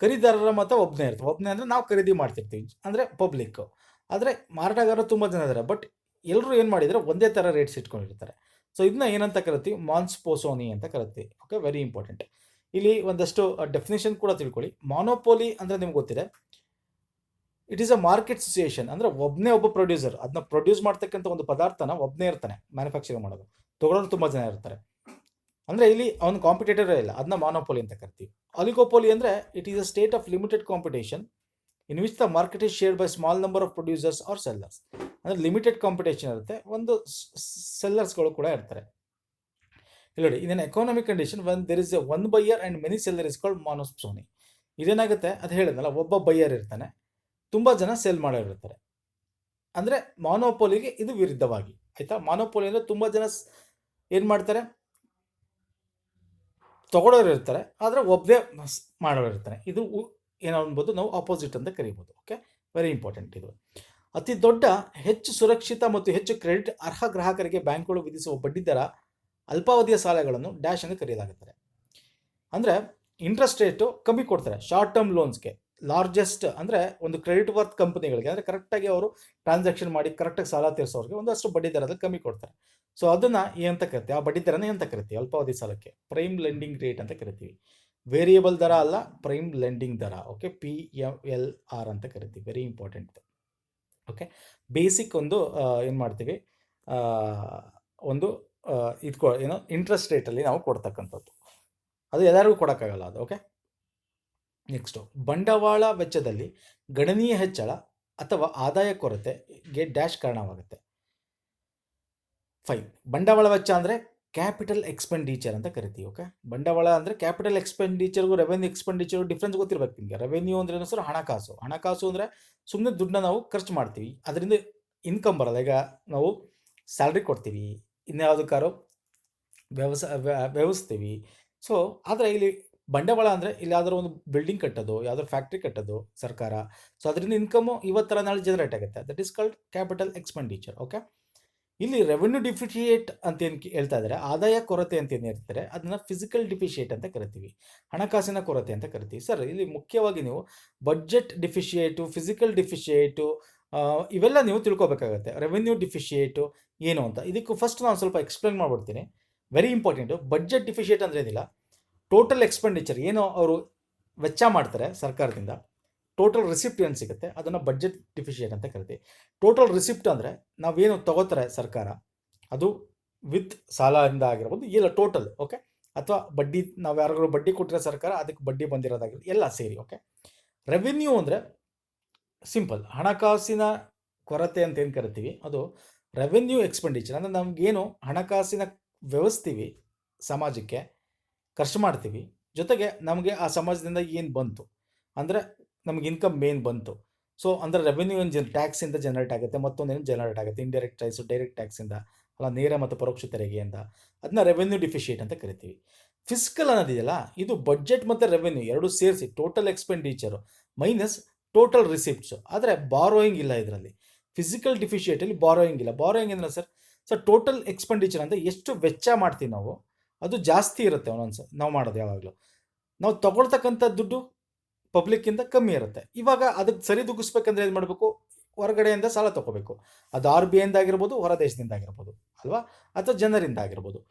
ಖರೀದಿದಾರರ ಮತ ಒಬ್ಬನೇ ಇರ್ತದೆ. ಒಬ್ಬನೇ ಅಂದರೆ ನಾವು ಖರೀದಿ ಮಾಡ್ತಿರ್ತೀವಿ, ಅಂದರೆ ಪಬ್ಲಿಕ್ಕು. ಆದರೆ ಮಾರಾಟಗಾರರು ತುಂಬ ಜನ ಇದ್ದಾರೆ, ಬಟ್ ಎಲ್ಲರೂ ಏನು ಮಾಡಿದರೆ ಒಂದೇ ಥರ ರೇಟ್ಸ್ ಇಟ್ಕೊಂಡಿರ್ತಾರೆ. ಸೊ ಇದನ್ನ ಏನಂತ ಕರಿತೀವಿ, ಮಾನ್ಸ್ಪೋಸೋನಿ ಅಂತ ಕರಿತೀವಿ. Okay, very important. ಇಲ್ಲಿ ಒಂದಷ್ಟು ಡೆಫಿನೇಷನ್ ಕೂಡ ತಿಳ್ಕೊಳ್ಳಿ. ಮಾನೋಪೋಲಿ ಅಂದರೆ ನಿಮ್ಗೆ ಗೊತ್ತಿದೆ, it is a market situation. ಅಂದರೆ ಒಬ್ಬ ಪ್ರೊಡ್ಯೂಸರ್ ಅದನ್ನ ಪ್ರೊಡ್ಯೂಸ್ ಮಾಡ್ತಕ್ಕಂಥ ಒಂದು ಪದಾರ್ಥನ ಒಬ್ಬನೇ ಇರ್ತಾನೆ ಮ್ಯಾನುಫ್ಯಾಕ್ಚರಿಂಗ್ ಮಾಡೋದು, ತಗೊಳ್ಳೋರು ತುಂಬ ಜನ ಇರ್ತಾರೆ. ಅಂದರೆ ಇಲ್ಲಿ ಅವನು ಕಾಂಪಿಟೇಟರೇ ಇಲ್ಲ, ಅದನ್ನ ಮಾನೋಪೋಲಿ ಅಂತ ಕರಿತೀವಿ. ಅಲಿಗೋಪೋಲಿ ಅಂದರೆ it is a state of limited competition in which the market is shared by small number of producers or sellers. ಅಂದರೆ ಲಿಮಿಟೆಡ್ ಕಾಂಪಿಟೇಷನ್ ಇರುತ್ತೆ, ಒಂದು ಸೆಲ್ಲರ್ಸ್ಗಳು ಕೂಡ ಇರ್ತಾರೆ. ಇಲ್ಲಿ ನೋಡಿ, in economic condition when there is a one buyer and many seller is called monopsony. ಇದೇನಾಗುತ್ತೆ, ಅದು ಹೇಳಿದ್ನಲ್ಲ, ಒಬ್ಬ ಬೈಯರ್ ಇರ್ತಾನೆ, ತುಂಬ ಜನ ಸೇಲ್ ಮಾಡೋರಿರ್ತಾರೆ. ಅಂದರೆ ಮಾನೋಪೋಲಿಗೆ ಇದು ವಿರುದ್ಧವಾಗಿ, ಆಯಿತಾ. ಮಾನೋಪೋಲಿ ಅಂದರೆ ತುಂಬ ಜನ ಏನು ಮಾಡ್ತಾರೆ, ತಗೊಳ್ಳೋರು ಇರ್ತಾರೆ, ಆದರೆ ಒಬ್ಬನೇ ಮಾಡೋರು ಇರ್ತಾರೆ. ಇದು ಏನೋ ಅನ್ಬೋದು, ನಾವು ಆಪೋಸಿಟ್ ಅಂತ ಕರಿಬೋದು. Okay, very important. ಇದು ಅತಿ ದೊಡ್ಡ, ಹೆಚ್ಚು ಸುರಕ್ಷಿತ ಮತ್ತು ಹೆಚ್ಚು ಕ್ರೆಡಿಟ್ ಅರ್ಹ ಗ್ರಾಹಕರಿಗೆ ಬ್ಯಾಂಕ್ಗಳು ವಿಧಿಸುವ ಬಡ್ಡಿದರ ಅಲ್ಪಾವಧಿಯ ಸಾಲಗಳನ್ನು ಡ್ಯಾಶ್ ಎಂದು ಕರೆಯಲಾಗುತ್ತದೆ. ಅಂದರೆ ಇಂಟ್ರೆಸ್ಟ್ ರೇಟು ಕಮ್ಮಿ ಕೊಡ್ತಾರೆ ಶಾರ್ಟ್ ಟರ್ಮ್ ಲೋನ್ಸ್ಗೆ. ಲಾರ್ಜೆಸ್ಟ್ ಅಂದರೆ ಒಂದು ಕ್ರೆಡಿಟ್ ವರ್ತ್ ಕಂಪನಿಗಳಿಗೆ, ಅಂದರೆ ಕರೆಕ್ಟಾಗಿ ಅವರು ಟ್ರಾನ್ಸಾಕ್ಷನ್ ಮಾಡಿ ಕರೆಕ್ಟಾಗಿ ಸಾಲ ತೀರಿಸೋರಿಗೆ ಒಂದಷ್ಟು ಬಡ್ಡಿ ದರದಲ್ಲಿ ಕಮ್ಮಿ ಕೊಡ್ತಾರೆ. ಸೊ ಅದನ್ನು ಏನಂತ ಕರಿತೀವಿ, ಆ ಬಡ್ಡಿ ದರನೇ ಅಂತ ಕರಿತೀವಿ ಅಲ್ಪಾವಧಿ ಸಾಲಕ್ಕೆ, ಪ್ರೈಮ್ ಲೆಂಡಿಂಗ್ ರೇಟ್ ಅಂತ ಕರಿತೀವಿ. ವೇರಿಯಬಲ್ ದರ ಅಲ್ಲ, ಪ್ರೈಮ್ ಲೆಂಡಿಂಗ್ ದರ. ಓಕೆ, PMLR ಅಂತ ಕರಿತೀವಿ. Very important. ಓಕೆ, ಬೇಸಿಕ್ ಒಂದು ಏನು ಮಾಡ್ತೀವಿ, ಒಂದು ಇದು ಏನೋ ಇಂಟ್ರೆಸ್ಟ್ ರೇಟಲ್ಲಿ ನಾವು ಕೊಡ್ತಕ್ಕಂಥದ್ದು, ಅದು ಎಲ್ಲರಿಗೂ ಕೊಡೋಕ್ಕಾಗಲ್ಲ ಅದು. ಓಕೆ, ನೆಕ್ಸ್ಟು, ಬಂಡವಾಳ ವೆಚ್ಚದಲ್ಲಿ ಗಣನೀಯ ಹೆಚ್ಚಳ ಅಥವಾ ಆದಾಯ ಕೊರತೆಗೆ ಡ್ಯಾಶ್ ಕಾರಣವಾಗುತ್ತೆ. ಫೈನ್. ಬಂಡವಾಳ ವೆಚ್ಚ ಅಂದರೆ ಕ್ಯಾಪಿಟಲ್ ಎಕ್ಸ್ಪೆಂಡಿಚರ್ ಅಂತ ಕರಿತೀವಿ. ಓಕೆ, ಬಂಡವಾಳ ಅಂದರೆ ಕ್ಯಾಪಿಟಲ್ ಎಕ್ಸ್ಪೆಂಡಿಚರ್ಗೂ ರೆವೆನ್ಯೂ ಎಕ್ಸ್ಪೆಂಡಿಚರ್ಗೂ ಡಿಫ್ರೆನ್ಸ್ ಗೊತ್ತಿರಬೇಕು ನಿಮಗೆ. ರೆವೆನ್ಯೂ ಅಂದರೆ ಏನು ಸರ್, ಹಣಕಾಸು. ಹಣಕಾಸು ಅಂದರೆ ಸುಮ್ಮನೆ ದುಡ್ಡನ್ನ ನಾವು ಖರ್ಚು ಮಾಡ್ತೀವಿ, ಅದರಿಂದ ಇನ್ಕಮ್ ಬರಲ್ಲ. ಈಗ ನಾವು ಸ್ಯಾಲ್ರಿ ಕೊಡ್ತೀವಿ, ಇನ್ಯಾವುದಕ್ಕಾರು ವ್ಯವಸ್ಥಿವಿ. ಸೊ ಆದರೆ ಇಲ್ಲಿ ಬಂಡವಾಳ ಅಂದರೆ ಇಲ್ಲಿ ಯಾವ್ದಾದ್ರು ಒಂದು ಬಿಲ್ಡಿಂಗ್ ಕಟ್ಟೋದು, ಯಾವ್ದಾದ್ರು ಫ್ಯಾಕ್ಟ್ರಿ ಕಟ್ಟೋದು ಸರ್ಕಾರ. ಸೊ ಅದರಿಂದ ಇನ್ಕಮು ಇವತ್ತರ ನಾಳೆ ಜನರೇಟ್ ಆಗುತ್ತೆ. That is called capital expenditure. Okay, ಇಲ್ಲಿ ರೆವೆನ್ಯೂ ಡಿಫಿಷಿಯೇಟ್ ಅಂತ ಏನು ಹೇಳ್ತಾ ಇದ್ದಾರೆ, ಆದಾಯ ಕೊರತೆ ಅಂತ ಏನು ಹೇಳ್ತಾರೆ, ಅದನ್ನು ಫಿಸಿಕಲ್ ಡಿಫಿಷಿಯೇಟ್ ಅಂತ ಕರಿತೀವಿ, ಹಣಕಾಸಿನ ಕೊರತೆ ಅಂತ ಕರಿತೀವಿ. ಸರ್ ಇಲ್ಲಿ ಮುಖ್ಯವಾಗಿ ನೀವು ಬಡ್ಜೆಟ್ ಡಿಫಿಷಿಯೇಟು, ಫಿಸಿಕಲ್ ಡಿಫಿಷಿಯೇಟು, ಇವೆಲ್ಲ ನೀವು ತಿಳ್ಕೊಬೇಕಾಗತ್ತೆ. ರೆವೆನ್ಯೂ ಡಿಫಿಷಿಯೇಟು ಏನು ಅಂತ ಇದಕ್ಕೂ ಫಸ್ಟ್ ನಾನು ಸ್ವಲ್ಪ ಎಕ್ಸ್ಪ್ಲೇನ್ ಮಾಡ್ಬಿಡ್ತೀನಿ. Very important. ಬಡ್ಜೆಟ್ ಡಿಫಿಷಿಯೇಟ್ ಅಂದರೆ ಏನಿಲ್ಲ, ಟೋಟಲ್ ಎಕ್ಸ್ಪೆಂಡಿಚರ್ ಏನು ಅವರು ವೆಚ್ಚ ಮಾಡ್ತಾರೆ ಸರ್ಕಾರದಿಂದ, ಟೋಟಲ್ ರಿಸಿಪ್ಟ್ ಏನು ಸಿಗುತ್ತೆ ಅದನ್ನು ಬಡ್ಜೆಟ್ ಡಿಫಿಷಿಯೇಟ್ ಅಂತ ಕರಿತೀವಿ. ಟೋಟಲ್ ರಿಸಿಪ್ಟ್ ಅಂದರೆ ನಾವೇನು ತಗೋತಾರೆ ಸರ್ಕಾರ, ಅದು ವಿತ್ ಸಾಲದಿಂದ ಆಗಿರ್ಬೋದು, ಇಲ್ಲ ಟೋಟಲ್, ಓಕೆ, ಅಥವಾ ಬಡ್ಡಿ ನಾವು ಯಾರಿಗಾರು ಬಡ್ಡಿ ಕೊಟ್ಟಿರೋ ಸರ್ಕಾರ ಅದಕ್ಕೆ ಬಡ್ಡಿ ಬಂದಿರೋದಾಗಿರ್ಬೋದು, ಎಲ್ಲ ಸೇರಿ, ಓಕೆ. ರೆವಿನ್ಯೂ ಅಂದರೆ ಸಿಂಪಲ್, ಹಣಕಾಸಿನ ಕೊರತೆ ಅಂತ ಏನು ಕರಿತೀವಿ ಅದು ರೆವೆನ್ಯೂ ಎಕ್ಸ್ಪೆಂಡಿಚರ್. ಅಂದರೆ ನಮಗೇನು ಹಣಕಾಸಿನ ವ್ಯವಸ್ಥೆವಿ ಸಮಾಜಕ್ಕೆ ಖರ್ಚು ಮಾಡ್ತೀವಿ, ಜೊತೆಗೆ ನಮಗೆ ಆ ಸಮಾಜದಿಂದ ಏನು ಬಂತು ಅಂದರೆ ನಮಗೆ ಇನ್ಕಮ್ ಮೇನ್ ಬಂತು. ಸೊ ಅಂದರೆ ರೆವೆನ್ಯೂ ಏನು ಟ್ಯಾಕ್ಸಿಂದ ಜನರೇಟ್ ಆಗುತ್ತೆ, ಮತ್ತೊಂದೇನು ಜನರೇಟ್ ಆಗುತ್ತೆ, ಇಂಡೈರೆಕ್ಟ್ ಟ್ಯಾಕ್ಸು, ಡೈರೆಕ್ಟ್ ಟ್ಯಾಕ್ಸಿಂದ, ಅಲ್ಲ ನೇರ ಮತ್ತು ಪರೋಕ್ಷ ತೆರಿಗೆಯಿಂದ, ಅದನ್ನ ರೆವೆನ್ಯೂ ಡಿಫಿಷಿಯೇಟ್ ಅಂತ ಕರಿತೀವಿ. ಫಿಸ್ಕಲ್ ಅನ್ನೋದಿದೆಯಲ್ಲ, ಇದು ಬಡ್ಜೆಟ್ ಮತ್ತು ರೆವೆನ್ಯೂ ಎರಡು ಸೇರಿಸಿ ಟೋಟಲ್ ಎಕ್ಸ್ಪೆಂಡಿಚರು ಮೈನಸ್ ಟೋಟಲ್ ರಿಸಿಪ್ಟ್ಸು. ಆದರೆ ಬಾರೋಯಿಂಗ್ ಇಲ್ಲ ಇದರಲ್ಲಿ. ಫಿಸಿಕಲ್ ಡಿಫಿಷಿಯೇಟಲ್ಲಿ ಬಾರೋಯಿಂಗ್ ಇಲ್ಲ. ಬಾರೋಯಿಂಗ್ ಅಂದರೆ ಸರ್ ಟೋಟಲ್ ಎಕ್ಸ್ಪೆಂಡಿಚರ್ ಅಂದರೆ ಎಷ್ಟು ವೆಚ್ಚ ಮಾಡ್ತೀವಿ ನಾವು, ಅದು ಜಾಸ್ತಿ ಇರುತ್ತೆ ಒಂದೊಂದು ನಾವು ಮಾಡೋದು ಯಾವಾಗಲೂ. ನಾವು ತಗೊಳ್ತಕ್ಕಂಥ ದುಡ್ಡು ಪಬ್ಲಿಕ್ಕಿಂದ ಕಮ್ಮಿ ಇರುತ್ತೆ. ಇವಾಗ ಅದಕ್ಕೆ ಸರಿದೂಗಿಸ್ಬೇಕಂದ್ರೆ ಏನು ಮಾಡಬೇಕು, ಹೊರಗಡೆಯಿಂದ ಸಾಲ ತೊಗೋಬೇಕು. ಅದು RBI ಆಗಿರ್ಬೋದು, ಹೊರ ದೇಶದಿಂದ ಆಗಿರ್ಬೋದು, ಅಲ್ವಾ, ಅಥವಾ ಜನರಿಂದ ಆಗಿರ್ಬೋದು.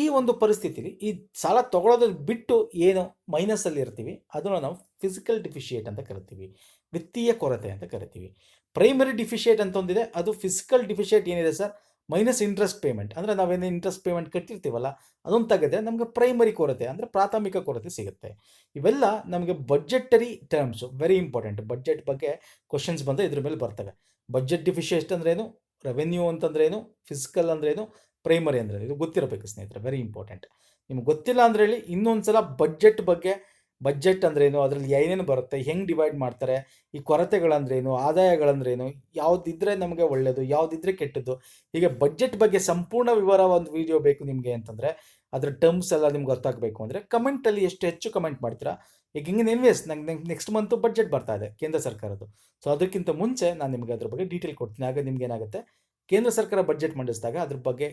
ಈ ಒಂದು ಪರಿಸ್ಥಿತಿಲಿ ಈ ಸಾಲ ತೊಗೊಳೋದು ಬಿಟ್ಟು ಏನು ಮೈನಸಲ್ಲಿ ಇರ್ತೀವಿ ಅದನ್ನು ನಾವು ಫಿಸಿಕಲ್ ಡಿಫಿಷಿಯೇಟ್ ಅಂತ ಕರಿತೀವಿ, ವಿತ್ತೀಯ ಕೊರತೆ ಅಂತ ಕರಿತೀವಿ. ಪ್ರೈಮರಿ ಡಿಫಿಷಿಯೇಟ್ ಅಂತ ಒಂದಿದೆ, ಅದು ಫಿಸಿಕಲ್ ಡಿಫಿಷಿಯೇಟ್ ಏನಿದೆ ಸರ್, ಮೈನಸ್ ಇಂಟ್ರೆಸ್ಟ್ ಪೇಮೆಂಟ್. ಅಂದರೆ ನಾವೇನು ಇಂಟ್ರೆಸ್ಟ್ ಪೇಮೆಂಟ್ ಕಟ್ಟಿರ್ತೀವಲ್ಲ ಅದನ್ನು ತೆಗೆದ್ರೆ ನಮಗೆ ಪ್ರೈಮರಿ ಕೊರತೆ ಅಂದರೆ ಪ್ರಾಥಮಿಕ ಕೊರತೆ ಸಿಗುತ್ತೆ. ಇವೆಲ್ಲ ನಮಗೆ ಬಡ್ಜೆಟರಿ ಟರ್ಮ್ಸು, ವೆರಿ ಇಂಪಾರ್ಟೆಂಟ್. ಬಡ್ಜೆಟ್ ಬಗ್ಗೆ ಕ್ವಶನ್ಸ್ ಬಂದರೆ ಇದ್ರ ಮೇಲೆ ಬರ್ತವೆ. ಬಡ್ಜೆಟ್ ಡಿಫಿಷಿಯೇಟ್ ಅಂದ್ರೇನು, ರೆವೆನ್ಯೂ ಅಂತಂದ್ರೇನು, ಫಿಸಿಕಲ್ ಅಂದ್ರೇನು, ಪ್ರೈಮರಿ ಅಂದ್ರೆ ಇದು ಗೊತ್ತಿರಬೇಕು ಸ್ನೇಹಿತರೆ, ವೆರಿ ಇಂಪಾರ್ಟೆಂಟ್. ನಿಮ್ಗೆ ಗೊತ್ತಿಲ್ಲ ಅಂದರೆ ಹೇಳಿ, ಇನ್ನೊಂದು ಸಲ ಬಡ್ಜೆಟ್ ಬಗ್ಗೆ, ಬಡ್ಜೆಟ್ ಅಂದ್ರೇನು, ಅದರಲ್ಲಿ ಏನೇನು ಬರುತ್ತೆ, ಹೆಂಗೆ ಡಿವೈಡ್ ಮಾಡ್ತಾರೆ, ಈ ಕೊರತೆಗಳಂದ್ರೇನು, ಆದಾಯಗಳಂದ್ರೇನು, ಯಾವುದಿದ್ರೆ ನಮಗೆ ಒಳ್ಳೆಯದು, ಯಾವುದಿದ್ರೆ ಕೆಟ್ಟದ್ದು, ಹೀಗೆ ಬಡ್ಜೆಟ್ ಬಗ್ಗೆ ಸಂಪೂರ್ಣ ವಿವರ ಒಂದು ವಿಡಿಯೋ ಬೇಕು ನಿಮಗೆ ಅಂತಂದರೆ, ಅದರ ಟರ್ಮ್ಸ್ ಎಲ್ಲ ನಿಮ್ಗೆ ಗೊತ್ತಾಗಬೇಕು ಅಂದರೆ ಕಮೆಂಟಲ್ಲಿ ಎಷ್ಟು ಹೆಚ್ಚು ಕಮೆಂಟ್ ಮಾಡ್ತೀರಾ. ಈಗ ಹಿಂಗೆ ಎನ್ವೇಸ್ ನಂಗೆ ನೆಕ್ಸ್ಟ್ ಮಂತು ಬಡ್ಜೆಟ್ ಬರ್ತಾ ಇದೆ ಕೇಂದ್ರ ಸರ್ಕಾರದ್ದು. ಸೊ ಅದಕ್ಕಿಂತ ಮುಂಚೆ ನಾನು ನಿಮಗೆ ಅದ್ರ ಬಗ್ಗೆ ಡೀಟೇಲ್ ಕೊಡ್ತೀನಿ. ಆಗ ನಿಮ್ಗೆ ಏನಾಗುತ್ತೆ, ಕೇಂದ್ರ ಸರ್ಕಾರ ಬಡ್ಜೆಟ್ ಮಂಡಿಸಿದಾಗ ಅದ್ರ ಬಗ್ಗೆ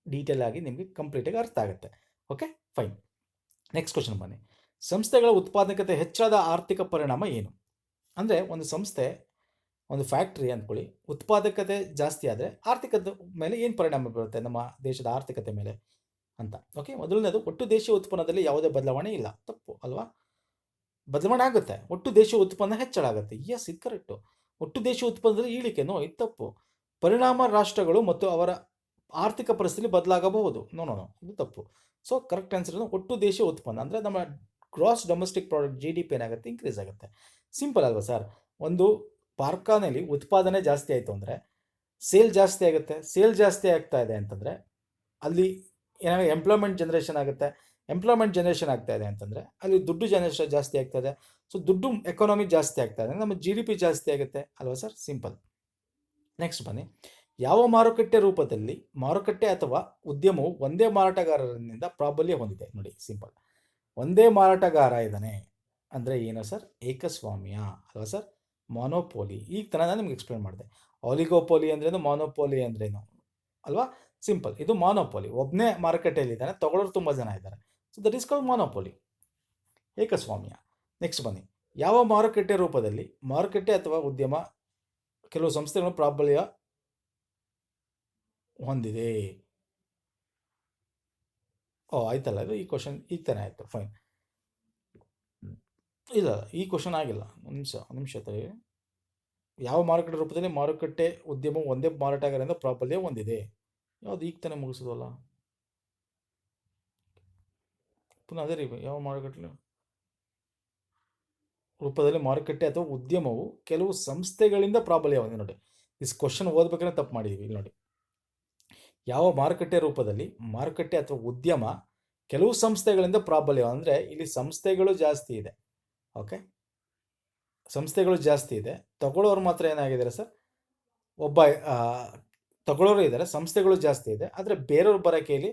ಡೀಟೇಲ್ ಆಗಿ ನಿಮಗೆ ಕಂಪ್ಲೀಟಾಗಿ ಅರ್ಥ ಆಗುತ್ತೆ. Okay, fine. ನೆಕ್ಸ್ಟ್ ಕ್ವಶನ್ ಬನ್ನಿ. ಸಂಸ್ಥೆಗಳ ಉತ್ಪಾದಕತೆ ಹೆಚ್ಚಾದ ಆರ್ಥಿಕ ಪರಿಣಾಮ ಏನು? ಅಂದರೆ ಒಂದು ಸಂಸ್ಥೆ, ಒಂದು ಫ್ಯಾಕ್ಟ್ರಿ ಅಂದ್ಕೊಳ್ಳಿ, ಉತ್ಪಾದಕತೆ ಜಾಸ್ತಿ ಆದರೆ ಆರ್ಥಿಕತೆ ಮೇಲೆ ಏನು ಪರಿಣಾಮ ಬೀರುತ್ತೆ ನಮ್ಮ ದೇಶದ ಆರ್ಥಿಕತೆ ಮೇಲೆ ಅಂತ. ಓಕೆ, ಮೊದಲನೇದು, ಒಟ್ಟು ದೇಶೀಯ ಉತ್ಪನ್ನದಲ್ಲಿ ಯಾವುದೇ ಬದಲಾವಣೆ ಇಲ್ಲ. ತಪ್ಪು ಅಲ್ವಾ? ಬದಲಾವಣೆ ಆಗುತ್ತೆ, ಒಟ್ಟು ದೇಶೀಯ ಉತ್ಪನ್ನ ಹೆಚ್ಚಳ ಆಗುತ್ತೆ. ಎಸ್, ಇದು ಕರೆಕ್ಟು. ಒಟ್ಟು ದೇಶೀಯ ಉತ್ಪನ್ನದಲ್ಲಿ ಇಳಿಕೆ, ನೋ, ಇದು ತಪ್ಪು. ಪರಿಣಾಮ ರಾಷ್ಟ್ರಗಳು ಮತ್ತು ಅವರ ಆರ್ಥಿಕ ಪರಿಸ್ಥಿತಿ ಬದಲಾಗಬಹುದು, ನೋ, ಇದು ತಪ್ಪು. ಸೊ ಕರೆಕ್ಟ್ ಆನ್ಸರ್ ಒಟ್ಟು ದೇಶೀಯ ಉತ್ಪನ್ನ ಅಂದರೆ ನಮ್ಮ ಗ್ರಾಸ್ ಡೊಮೆಸ್ಟಿಕ್ ಪ್ರಾಡಕ್ಟ್, GDP ಏನಾಗುತ್ತೆ, ಇನ್ಕ್ರೀಸ್ ಆಗುತ್ತೆ. ಸಿಂಪಲ್ ಅಲ್ವಾ ಸರ್? ಒಂದು ಕಾರ್ಖಾನೆಯಲ್ಲಿ ಉತ್ಪಾದನೆ ಜಾಸ್ತಿ ಆಯಿತು ಅಂದರೆ ಸೇಲ್ ಜಾಸ್ತಿ ಆಗುತ್ತೆ. ಸೇಲ್ ಜಾಸ್ತಿ ಆಗ್ತಾ ಇದೆ ಅಂತಂದರೆ ಅಲ್ಲಿ ಏನಾಗ ಎಂಪ್ಲಾಯ್ಮೆಂಟ್ ಜನ್ರೇಷನ್ ಆಗುತ್ತೆ. ಎಂಪ್ಲಾಯ್ಮೆಂಟ್ ಜನ್ರೇಷನ್ ಆಗ್ತಾ ಇದೆ ಅಂತಂದರೆ ಅಲ್ಲಿ ದುಡ್ಡು ಜನರೇಷನ್ ಜಾಸ್ತಿ ಆಗ್ತಾ ಇದೆ. ಸೊ ದುಡ್ಡು ಎಕಾನಮಿ ಜಾಸ್ತಿ ಆಗ್ತಾ ಇದೆ, ನಮ್ಮ GDP ಜಾಸ್ತಿ ಆಗುತ್ತೆ ಅಲ್ವಾ ಸರ್? ಸಿಂಪಲ್. ನೆಕ್ಸ್ಟ್ ಬನ್ನಿ. ಯಾವ ಮಾರುಕಟ್ಟೆ ರೂಪದಲ್ಲಿ ಮಾರುಕಟ್ಟೆ ಅಥವಾ ಉದ್ಯಮವು ಒಂದೇ ಮಾರಾಟಗಾರರಿಂದ ಪ್ರಾಬಲ್ಯ ಹೊಂದಿದೆ? ನೋಡಿ, ಸಿಂಪಲ್. ಒಂದೇ ಮಾರಾಟಗಾರ ಇದ್ದಾನೆ ಅಂದರೆ ಏನು ಸರ್? ಏಕಸ್ವಾಮ್ಯ ಅಲ್ವಾ ಸರ್? ಮೊನೋಪೋಲಿ. ಈಗ ಥರ ನಾನು ನಿಮ್ಗೆ ಎಕ್ಸ್ಪ್ಲೇನ್ ಮಾಡಿದೆ. ಆಲಿಗೋಪೋಲಿ ಅಂದ್ರೇನು, ಮೊನೋಪೋಲಿ ಅಂದ್ರೇನು ಅಲ್ವಾ? ಸಿಂಪಲ್. ಇದು ಮೊನೋಪೋಲಿ, ಒಬ್ಬನೇ ಮಾರುಕಟ್ಟೆಯಲ್ಲಿದ್ದಾನೆ, ತಗೊಳ್ಳೋರು ತುಂಬ ಜನ ಇದ್ದಾರೆ. So that is called monopoly, ಏಕಸ್ವಾಮ್ಯ. ನೆಕ್ಸ್ಟ್ ಬನ್ನಿ. ಯಾವ ಮಾರುಕಟ್ಟೆ ರೂಪದಲ್ಲಿ ಮಾರುಕಟ್ಟೆ ಅಥವಾ ಉದ್ಯಮ ಕೆಲವು ಸಂಸ್ಥೆಗಳನ್ನು ಪ್ರಾಬಲ್ಯ ಹೊಂದಿದೆ? ಆಯ್ತಲ್ಲ, ಇದು ಈ ಕ್ವಶನ್ ಈಗ ತಾನೇ ಆಯಿತು. ಫೈನ್. ಇಲ್ಲ, ಈ ಕ್ವಶನ್ ಆಗಿಲ್ಲ. ಒಂದು ನಿಮಿಷ ತಡಿ. ಯಾವ ಮಾರುಕಟ್ಟೆ ರೂಪದಲ್ಲಿ ಮಾರುಕಟ್ಟೆ ಉದ್ಯಮವು ಒಂದೇ ಮಾರಾಟಗಾರರಿಂದ ಪ್ರಾಬಲ್ಯ ಹೊಂದಿದೆ? ಯಾವುದು ಈಗ ತಾನೇ ಮುಗಿಸೋದಲ್ಲ, ಪುನಃ ಅದೇ ರೀ. ಯಾವ ಮಾರುಕಟ್ಟೆ ರೂಪದಲ್ಲಿ ಮಾರುಕಟ್ಟೆ ಅಥವಾ ಉದ್ಯಮವು ಕೆಲವು ಸಂಸ್ಥೆಗಳಿಂದ ಪ್ರಾಬಲ್ಯ ಹೊಂದಿದೆ? ನೋಡಿ, ಇಸ್ ಕ್ವಶನ್ ಓದ್ಬೇಕಾದ್ರೆ ತಪ್ಪು ಮಾಡಿದ್ದೀವಿ. ಇಲ್ಲಿ ನೋಡಿ, ಯಾವ ಮಾರುಕಟ್ಟೆ ರೂಪದಲ್ಲಿ ಮಾರುಕಟ್ಟೆ ಅಥವಾ ಉದ್ಯಮ ಕೆಲವು ಸಂಸ್ಥೆಗಳಿಂದ ಪ್ರಾಬಲ್ಯ, ಅಂದರೆ ಇಲ್ಲಿ ಸಂಸ್ಥೆಗಳು ಜಾಸ್ತಿ ಇದೆ. ಓಕೆ, ಸಂಸ್ಥೆಗಳು ಜಾಸ್ತಿ ಇದೆ, ತಗೊಳ್ಳೋರು ಮಾತ್ರ ಏನಾಗಿದ್ದಾರೆ ಸರ್? ಒಬ್ಬ ತಗೊಳ್ಳೋರು ಇದ್ದಾರೆ, ಸಂಸ್ಥೆಗಳು ಜಾಸ್ತಿ ಇದೆ, ಆದರೆ ಬೇರೆಯವ್ರ ಬರೋಕೆಯಲ್ಲಿ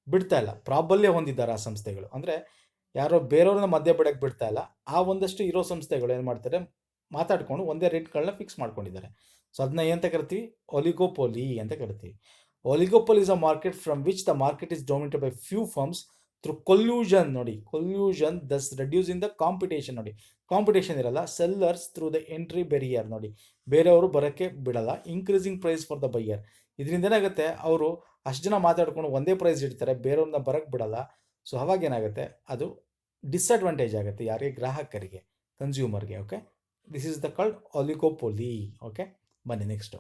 ಬಿಡ್ತಾ ಇಲ್ಲ. ಪ್ರಾಬಲ್ಯ ಹೊಂದಿದ್ದಾರೆ ಆ ಸಂಸ್ಥೆಗಳು, ಅಂದರೆ ಯಾರೋ ಬೇರೆಯವ್ರನ್ನ ಮಧ್ಯ ಬಿಡಕ್ಕೆ ಬಿಡ್ತಾ ಇಲ್ಲ. ಆ ಒಂದಷ್ಟು ಇರೋ ಸಂಸ್ಥೆಗಳು ಏನು ಮಾಡ್ತಾರೆ, ಮಾತಾಡಿಕೊಂಡು ಒಂದೇ ರೇಟ್ಗಳನ್ನ ಫಿಕ್ಸ್ ಮಾಡ್ಕೊಂಡಿದ್ದಾರೆ. ಸೊ ಅದನ್ನ ಏನಂತ ಕರಿತೀವಿ? ಒಲಿಗೋಪೋಲಿ ಅಂತ ಕರಿತೀವಿ. Oligopoly is a market from which the market is dominated by few firms through collusion. ನೋಡಿ, collusion thus reducing the competition. ನೋಡಿ, ಕಾಂಪಿಟೇಷನ್ ಇರಲ್ಲ. Sellers through the entry barrier. ನೋಡಿ, ಬೇರೆಯವರು ಬರೋಕ್ಕೆ ಬಿಡಲ್ಲ. Increasing price for the buyer. ಇದರಿಂದ ಏನಾಗುತ್ತೆ, ಅವರು ಅಷ್ಟು ಜನ ಮಾತಾಡ್ಕೊಂಡು ಒಂದೇ ಪ್ರೈಸ್ ಇಡ್ತಾರೆ, ಬೇರೆಯವ್ರನ್ನ ಬರೋಕ್ಕೆ ಬಿಡಲ್ಲ. ಸೊ ಅವಾಗ ಏನಾಗುತ್ತೆ, ಅದು ಡಿಸ್ಅಡ್ವಾಂಟೇಜ್ ಆಗುತ್ತೆ ಯಾರಿಗೆ? ಗ್ರಾಹಕರಿಗೆ, ಕನ್ಸ್ಯೂಮರ್ಗೆ. Okay, this is the called oligopoly. Okay, ಬನ್ನಿ ನೆಕ್ಸ್ಟು.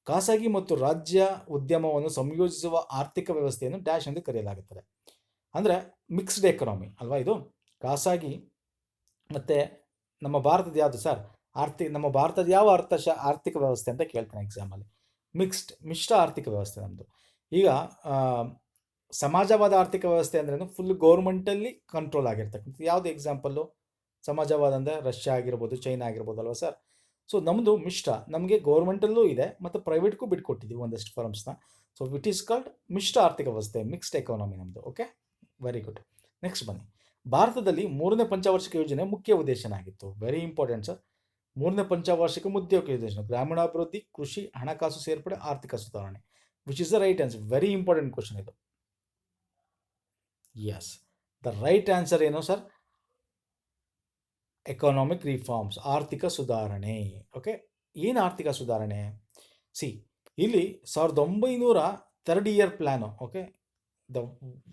ಖಾಸಗಿ ಮತ್ತು ರಾಜ್ಯ ಉದ್ಯಮವನ್ನು ಸಂಯೋಜಿಸುವ ಆರ್ಥಿಕ ವ್ಯವಸ್ಥೆಯನ್ನು ಡ್ಯಾಶ್ ಎಂದು ಕರೆಯಲಾಗುತ್ತದೆ. ಅಂದರೆ ಮಿಕ್ಸ್ಡ್ ಎಕನಾಮಿ ಅಲ್ವಾ ಇದು? ಖಾಸಗಿ ಮತ್ತು ನಮ್ಮ ಭಾರತದ ಯಾವುದು ಸರ್? ನಮ್ಮ ಭಾರತದ ಯಾವ ಆರ್ಥಿಕ ವ್ಯವಸ್ಥೆ ಅಂತ ಕೇಳ್ತಾನೆ ಎಕ್ಸಾಮಲ್ಲಿ. ಮಿಶ್ರ ಆರ್ಥಿಕ ವ್ಯವಸ್ಥೆ ನಮ್ಮದು. ಈಗ ಸಮಾಜವಾದ ಆರ್ಥಿಕ ವ್ಯವಸ್ಥೆ ಅಂದ್ರೇನು? ಫುಲ್ ಗೌರ್ಮೆಂಟಲ್ಲಿ ಕಂಟ್ರೋಲ್ ಆಗಿರ್ತಕ್ಕಂಥ. ಯಾವುದು ಎಕ್ಸಾಂಪಲ್ಲು? ಸಮಾಜವಾದ ಅಂದರೆ ರಷ್ಯಾ ಆಗಿರ್ಬೋದು, ಚೈನಾ ಆಗಿರ್ಬೋದು ಅಲ್ವಾ ಸರ್? ಸೊ ನಮ್ಮದು ಮಿಶ್ರ. ನಮಗೆ ಗೌರ್ಮೆಂಟಲ್ಲೂ ಇದೆ ಮತ್ತು ಪ್ರೈವೇಟ್ಗೂ ಬಿಟ್ಕೊಟ್ಟಿದ್ದೀವಿ ಒಂದಷ್ಟು ಫರ್ಮ್ಸ್ನ. ಸೊ ವಿಟ್ ಈಸ್ ಕಾಲ್ಡ್ ಮಿಶ್ರ ಆರ್ಥಿಕ ವ್ಯವಸ್ಥೆ, ಮಿಕ್ಸ್ಡ್ ಎಕಾನಮಿ ನಮ್ಮದು. Okay, very good. ನೆಕ್ಸ್ಟ್ ಬನ್ನಿ. ಭಾರತದಲ್ಲಿ 3ನೇ ಪಂಚವಾರ್ಷಿಕ ಯೋಜನೆ ಮುಖ್ಯ ಉದ್ದೇಶನಾಗಿತ್ತು. Very important sir. 3ನೇ ಪಂಚವಾರ್ಷಿಕ ಮುಖ್ಯ ಉದ್ದೇಶ ಗ್ರಾಮೀಣಾಭಿವೃದ್ಧಿ, ಕೃಷಿ, ಹಣಕಾಸು ಸೇರ್ಪಡೆ, ಆರ್ಥಿಕ ಸುಧಾರಣೆ. Which is the right answer? Very important question ಇದು. ಎಸ್, ದ ರೈಟ್ ಆನ್ಸರ್ ಏನು ಸರ್? ಎಕಾನಾಮಿಕ್ ರಿಫಾರ್ಮ್ಸ್, ಆರ್ಥಿಕ ಸುಧಾರಣೆ. ಓಕೆ, ಏನು ಆರ್ಥಿಕ ಸುಧಾರಣೆ? ಇಲ್ಲಿ 1900 third year plan. Okay,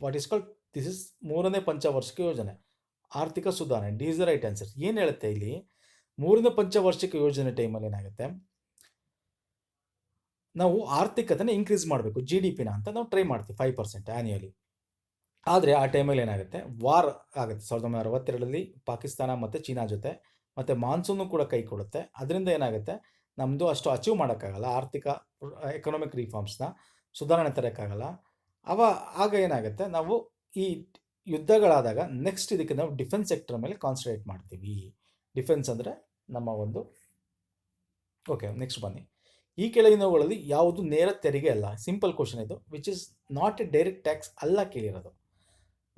what is called this is 3ನೇ ಪಂಚವಾರ್ಷಿಕ ಯೋಜನೆ, ಆರ್ಥಿಕ ಸುಧಾರಣೆ. D is the right answer. ಏನು ಹೇಳುತ್ತೆ ಇಲ್ಲಿ? 3ನೇ ಪಂಚವಾರ್ಷಿಕ ಯೋಜನೆ ಟೈಮಲ್ಲಿ ಏನಾಗುತ್ತೆ, ನಾವು ಆರ್ಥಿಕತೆನ ಇನ್ಕ್ರೀಸ್ ಮಾಡಬೇಕು, GDPನ ಅಂತ ನಾವು ಟ್ರೈ ಮಾಡ್ತೀವಿ 5% ಆ್ಯನ್ಯಲಿ. ಆದರೆ ಆ ಟೈಮಲ್ಲಿ ಏನಾಗುತ್ತೆ, ವಾರ್ ಆಗುತ್ತೆ 1962ರಲ್ಲಿ ಪಾಕಿಸ್ತಾನ ಮತ್ತು ಚೀನಾ ಜೊತೆ. ಮತ್ತು ಮಾನ್ಸೂನು ಕೂಡ ಕೈ ಕೊಡುತ್ತೆ. ಅದರಿಂದ ಏನಾಗುತ್ತೆ, ನಮ್ಮದು ಅಷ್ಟು ಅಚೀವ್ ಮಾಡೋಕ್ಕಾಗಲ್ಲ, ಎಕನಾಮಿಕ್ ರಿಫಾರ್ಮ್ಸ್ನ ಸುಧಾರಣೆ ತರೋಕ್ಕಾಗಲ್ಲ. ಆಗ ಏನಾಗುತ್ತೆ, ನಾವು ಈ ಯುದ್ಧಗಳಾದಾಗ ನೆಕ್ಸ್ಟ್ ಇದಕ್ಕೆ ನಾವು ಡಿಫೆನ್ಸ್ ಸೆಕ್ಟರ್ ಮೇಲೆ ಕಾನ್ಸಂಟ್ರೇಟ್ ಮಾಡ್ತೀವಿ. ಡಿಫೆನ್ಸ್ ಅಂದರೆ ನಮ್ಮ ಒಂದು. ಓಕೆ, ನೆಕ್ಸ್ಟ್ ಬನ್ನಿ. ಈ ಕೆಳಗಿನವುಗಳಲ್ಲಿ ಯಾವುದು ನೇರ ತೆರಿಗೆ ಅಲ್ಲ? ಸಿಂಪಲ್ ಕ್ವಶನ್ ಇದು. Which is not A direct tax ಅಲ್ಲ ಕೇಳಿರೋದು.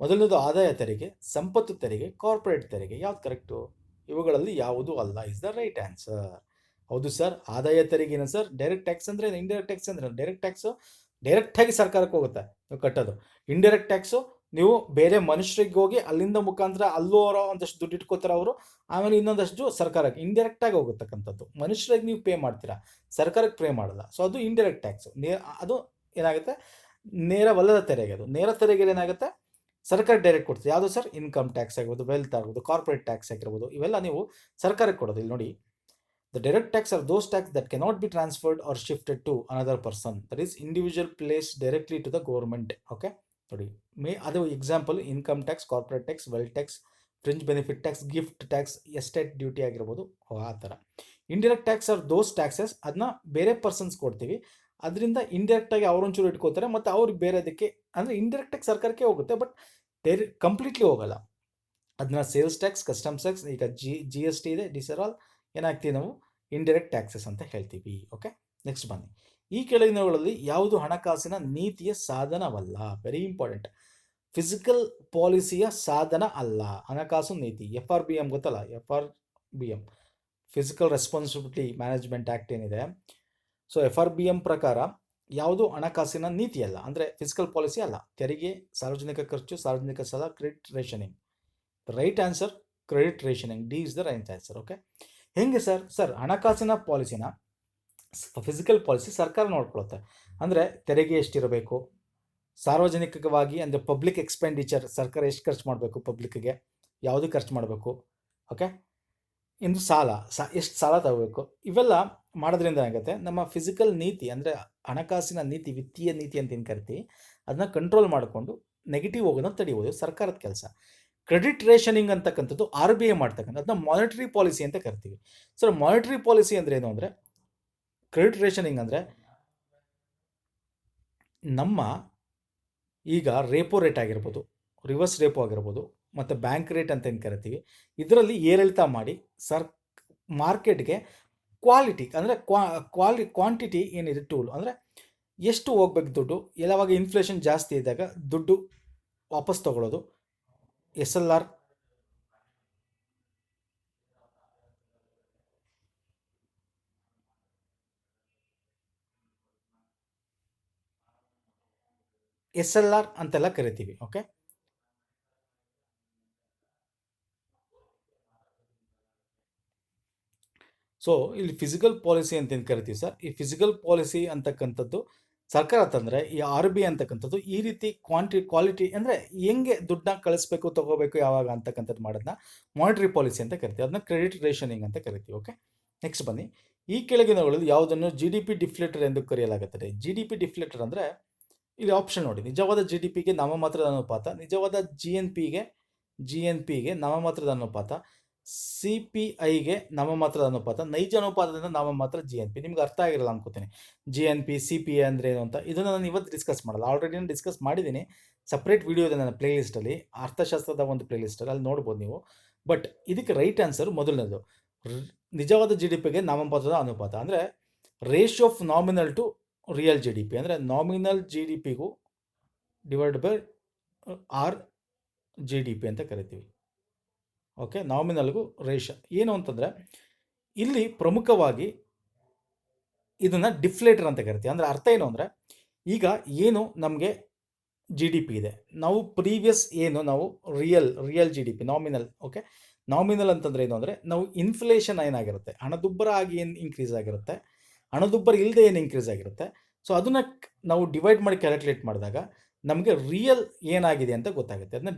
ಮೊದಲನೇದು ಆದಾಯ ತೆರಿಗೆ, ಸಂಪತ್ತು ತೆರಿಗೆ, ಕಾರ್ಪೊರೇಟ್ ತೆರಿಗೆ. ಯಾವ್ದು ಕರೆಕ್ಟು? ಇವುಗಳಲ್ಲಿ ಯಾವುದು ಅಲ್ಲ ಇಸ್ ದ ರೈಟ್ ಆನ್ಸರ್. ಹೌದು ಸರ್, ಆದಾಯ ತೆರಿಗೆನ ಸರ್. ಡೈರೆಕ್ಟ್ ಟ್ಯಾಕ್ಸ್ ಅಂದರೆ ಇಂಡೈರೆಕ್ಟ್ ಟ್ಯಾಕ್ಸ್ ಅಂದರೆ ಡೈರೆಕ್ಟ್ ಟ್ಯಾಕ್ಸು ಡೈರೆಕ್ಟಾಗಿ ಸರ್ಕಾರಕ್ಕೆ ಹೋಗುತ್ತೆ ನೀವು ಕಟ್ಟೋದು. ಇಂಡೈರೆಕ್ಟ್ ಟ್ಯಾಕ್ಸು ನೀವು ಬೇರೆ ಮನುಷ್ಯರಿಗೆ ಹೋಗಿ ಅಲ್ಲಿಂದ ಮುಖಾಂತರ ಅಲ್ಲೂ ಅವರ ಒಂದಷ್ಟು ದುಡ್ಡು ಇಟ್ಕೋತಾರೆ ಅವರು, ಆಮೇಲೆ ಇನ್ನೊಂದಷ್ಟು ಸರ್ಕಾರಕ್ಕೆ ಇಂಡೈರೆಕ್ಟಾಗಿ ಹೋಗತಕ್ಕಂಥದ್ದು. ಮನುಷ್ಯರಿಗೆ ನೀವು ಪೇ ಮಾಡ್ತೀರಾ, ಸರ್ಕಾರಕ್ಕೆ ಪೇ ಮಾಡಲ್ಲ. ಸೊ ಅದು ಇಂಡೈರೆಕ್ಟ್ ಟ್ಯಾಕ್ಸು. ಅದು ಏನಾಗುತ್ತೆ, ನೇರವಲ್ಲದ ತೆರಿಗೆ. ಅದು ನೇರ ತೆರಿಗೆಯಲ್ಲಿ ಏನಾಗುತ್ತೆ, ಸರ್ಕಾರ ಡೈರೆಕ್ಟ್ ಕೊಡ್ತೀವಿ. ಯಾವುದು ಸರ್? ಇನ್ಕಮ್ ಟ್ಯಾಕ್ಸ್ ಆಗಿರ್ಬೋದು, ವೆಲ್ತ್ ಆಗಿರ್ಬೋದು, ಕಾರ್ಪೊರೇಟ್ ಟ್ಯಾಕ್ಸ್ ಆಗಿರ್ಬೋದು, ಇವೆಲ್ಲ ನೀವು ಸರ್ಕಾರಕ್ಕೆ ಕೊಡೋದು. ಇಲ್ಲಿ ನೋಡಿ, the direct tax are those tax that cannot be transferred or shifted to another person, that is individual place directly to the government. Okay, ನೋಡಿ, ಅದು example income tax, corporate tax, wealth tax, fringe benefit tax, gift tax, estate duty ಆಗಿರ್ಬೋದು, ಆ ಥರ. Indirect tax are those taxes, ಅದನ್ನ ಬೇರೆ persons ಕೊಡ್ತೀವಿ. ಅದರಿಂದ ಇಂಡೈರೆಕ್ಟಾಗಿ ಅವರೊಂಚೂರು ಇಟ್ಕೋತಾರೆ ಮತ್ತು ಅವ್ರಿಗೆ ಬೇರೆದಕ್ಕೆ, ಅಂದರೆ ಇಂಡೈರೆಕ್ಟಾಗಿ ಸರ್ಕಾರಕ್ಕೆ ಹೋಗುತ್ತೆ, ಬಟ್ ಕಂಪ್ಲೀಟ್ಲಿ ಹೋಗಲ್ಲ. ಅದನ್ನ ಸೇಲ್ಸ್ ಟ್ಯಾಕ್ಸ್, ಕಸ್ಟಮ್ಸ್ ಟ್ಯಾಕ್ಸ್, ಈಗ GST ಇದೆ, ದಿಸ್ ಆರ್ ಆಲ್ ಏನಾಗ್ತೀವಿ ನಾವು ಇಂಡೈರೆಕ್ಟ್ ಟ್ಯಾಕ್ಸಸ್ ಅಂತ ಹೇಳ್ತೀವಿ. ಓಕೆ, ನೆಕ್ಸ್ಟ್ ಬನ್ನಿ. ಈ ಕೆಳಗಿನವುಗಳಲ್ಲಿ ಯಾವುದು ಹಣಕಾಸಿನ ನೀತಿಯ ಸಾಧನವಲ್ಲ? Very important. ಫಿಸಿಕಲ್ ಪಾಲಿಸಿಯ ಸಾಧನ ಅಲ್ಲ ಹಣಕಾಸು ನೀತಿ. FRBM ಗೊತ್ತಲ್ಲ? FRBM, physical responsibility management act ಏನಿದೆ, ಸೊ FRBM ಪ್ರಕಾರ ಯಾವುದು ಹಣಕಾಸಿನ ನೀತಿ ಅಲ್ಲ, ಅಂದರೆ ಫಿಸಿಕಲ್ ಪಾಲಿಸಿ ಅಲ್ಲ. ತೆರಿಗೆ, ಸಾರ್ವಜನಿಕ ಖರ್ಚು, ಸಾರ್ವಜನಿಕ ಸಾಲ, credit rationing. Right answer credit rationing. D is the right answer. Okay, ಹೆಂಗೆ ಸರ್ ಹಣಕಾಸಿನ ಪಾಲಿಸಿನ ಫಿಸಿಕಲ್ ಪಾಲಿಸಿ ಸರ್ಕಾರ ನೋಡ್ಕೊಳುತ್ತೆ. ಅಂದರೆ ತೆರಿಗೆ ಎಷ್ಟಿರಬೇಕು, ಸಾರ್ವಜನಿಕವಾಗಿ ಅಂದರೆ ಪಬ್ಲಿಕ್ ಎಕ್ಸ್ಪೆಂಡಿಚರ್, ಸರ್ಕಾರ ಎಷ್ಟು ಖರ್ಚು ಮಾಡಬೇಕು, ಪಬ್ಲಿಕ್ಗೆ ಯಾವುದು ಖರ್ಚು ಮಾಡಬೇಕು. ಓಕೆ, ಇನ್ನು ಎಷ್ಟು ಸಾಲ ತಗೋಬೇಕು, ಇವೆಲ್ಲ ಮಾಡೋದ್ರಿಂದ ಏನಾಗುತ್ತೆ, ನಮ್ಮ ಫಿಸಿಕಲ್ ನೀತಿ ಅಂದರೆ ಹಣಕಾಸಿನ ನೀತಿ, ವಿತ್ತೀಯ ನೀತಿ ಅಂತ ಏನು ಕರಿತೀವಿ, ಅದನ್ನ ಕಂಟ್ರೋಲ್ ಮಾಡಿಕೊಂಡು ನೆಗೆಟಿವ್ ಹೋಗೋದನ್ನ ತಡೆಯೋದು ಸರ್ಕಾರದ ಕೆಲಸ. ಕ್ರೆಡಿಟ್ ರೇಷನಿಂಗ್ ಅಂತಕ್ಕಂಥದ್ದು RBI ಮಾಡ್ತಕ್ಕಂಥ, ಅದನ್ನ ಮಾನಿಟರಿ ಪಾಲಿಸಿ ಅಂತ ಕರಿತೀವಿ. ಸರ್ ಮಾನಿಟರಿ ಪಾಲಿಸಿ ಅಂದರೆ ಏನು ಅಂದರೆ, ಕ್ರೆಡಿಟ್ ರೇಷನಿಂಗ್ ಅಂದರೆ ನಮ್ಮ ಈಗ ರೇಪೋ ರೇಟ್ ಆಗಿರ್ಬೋದು, ರಿವರ್ಸ್ ರೇಪೋ ಆಗಿರ್ಬೋದು, ಮತ್ತು ಬ್ಯಾಂಕ್ ರೇಟ್ ಅಂತ ಏನು ಕರಿತೀವಿ, ಇದರಲ್ಲಿ ಏರಿಳಿತ ಮಾಡಿ ಮಾರ್ಕೆಟ್ಗೆ ಕ್ವಾಲಿಟಿ ಅಂದರೆ ಕ್ವಾಂಟಿಟಿ ಏನಿದೆ ಟೂಲ್, ಅಂದರೆ ಎಷ್ಟು ಹೋಗ್ಬೇಕು ದುಡ್ಡು, ಯಾವಾಗ ಇನ್ಫ್ಲೇಷನ್ ಜಾಸ್ತಿ ಇದ್ದಾಗ ದುಡ್ಡು ವಾಪಸ್ ತೊಗೊಳ್ಳೋದು, SLR SLR ಅಂತೆಲ್ಲ ಕರಿತೀವಿ. ಓಕೆ, ಸೊ ಇಲ್ಲಿ ಫಿಸಿಕಲ್ ಪಾಲಿಸಿ ಅಂತ ಏನು ಕರಿತೀವಿ ಸರ್, ಈ ಫಿಸಿಕಲ್ ಪಾಲಿಸಿ ಅಂತಕ್ಕಂಥದ್ದು ಸರ್ಕಾರ ತಂದರೆ ಈ RBI ಅಂತಕ್ಕಂಥದ್ದು ಈ ರೀತಿ ಕ್ವಾಲಿಟಿ ಅಂದರೆ ಹೆಂಗೆ ದುಡ್ಡನ್ನ ಕಳಿಸ್ಬೇಕು ತಗೋಬೇಕು ಯಾವಾಗ ಅಂತಕ್ಕಂಥದ್ದು ಮಾಡೋದನ್ನ ಮಾನಿಟರಿ ಪಾಲಿಸಿ ಅಂತ ಕರಿತೀವಿ, ಅದನ್ನ ಕ್ರೆಡಿಟ್ ರೇಷನಿಂಗ್ ಅಂತ ಕರಿತೀವಿ. ಓಕೆ, ನೆಕ್ಸ್ಟ್ ಬನ್ನಿ, ಈ ಕೆಳಗಿನವುಗಳಲ್ಲಿ ಯಾವುದನ್ನು GDP ಡಿಫ್ಲೇಟರ್ ಎಂದು ಕರೆಯಲಾಗುತ್ತದೆ. GDP ಡಿಫ್ಲೇಟರ್ ಅಂದರೆ ಇಲ್ಲಿ ಆಪ್ಷನ್ ನೋಡಿ, ನಿಜವಾದ GDPಗೆ ನಾಮಮಾತ್ರದ ಅನುಪಾತ, ನಿಜವಾದ GNPಗೆ ನಾಮಮಾತ್ರದ ಅನುಪಾತ, CPIಗೆ ನಾಮಮಾತ್ರದ ಅನುಪಾತ, ನೈಜ ಅನುಪಾತದಿಂದ ನಾಮಮಾತ್ರ GNP. ನಿಮ್ಗೆ ಅರ್ಥ ಆಗಿರಲ್ಲ ಅನ್ಕೋತೀನಿ GNP CPI ಅಂದರೆ ಏನು ಅಂತ. ಇದನ್ನು ನಾನು ಇವತ್ತು ಡಿಸ್ಕಸ್ ಮಾಡಲ್ಲ, ಆಲ್ರೆಡಿ ನಾನು ಡಿಸ್ಕಸ್ ಮಾಡಿದ್ದೀನಿ, ಸಪ್ರೇಟ್ ವಿಡಿಯೋ ಇದೆ ನನ್ನ ಪ್ಲೇಲಿಸ್ಟಲ್ಲಿ, ಅರ್ಥಶಾಸ್ತ್ರದ ಒಂದು ಪ್ಲೇಲಿಸ್ಟಲ್ಲಿ, ಅಲ್ಲಿ ನೋಡ್ಬೋದು ನೀವು. ಬಟ್ ಇದಕ್ಕೆ ರೈಟ್ ಆನ್ಸರ್ ಮೊದಲನೇದು ನಿಜವಾದ GDPಗೆ ನಾಮಮಾತ್ರದ ಅನುಪಾತ ಅಂದರೆ ratio of nominal to real GDP, ಅಂದರೆ ನಾಮಿನಲ್ GDPಗೂ ಡಿವೈಡ್ ಬೈ GDP ಅಂತ ಕರಿತೀವಿ. ಓಕೆ, ನಾಮಿನಲ್ಗೂ ರೇಷ ಏನು ಅಂತಂದರೆ ಇಲ್ಲಿ ಪ್ರಮುಖವಾಗಿ ಇದನ್ನು ಡಿಫ್ಲೇಟರ್ ಅಂತ ಕರಿತೀವಿ. ಅಂದರೆ ಅರ್ಥ ಏನು ಅಂದರೆ ಈಗ ಏನು ನಮಗೆ GDP ಇದೆ, ನಾವು ಪ್ರೀವಿಯಸ್ ಏನು ನಾವು real GDP nominal. Okay, nominal ಅಂತಂದರೆ ಏನು ಅಂದರೆ ನಾವು ಇನ್ಫ್ಲೇಷನ್ ಏನಾಗಿರುತ್ತೆ, ಹಣದುಬ್ಬರ ಆಗಿ ಏನು ಇನ್ಕ್ರೀಸ್ ಆಗಿರುತ್ತೆ, ಹಣದುಬ್ಬರ ಇಲ್ಲದೆ ಏನು ಇನ್ಕ್ರೀಸ್ ಆಗಿರುತ್ತೆ, ಸೊ ಅದನ್ನು ನಾವು ಡಿವೈಡ್ ಮಾಡಿ ಕ್ಯಾಲ್ಕುಲೇಟ್ ಮಾಡಿದಾಗ ನಮಗೆ ರಿಯಲ್ ಏನಾಗಿದೆ ಅಂತ ಗೊತ್ತಾಗುತ್ತೆ. ಅದನ್ನ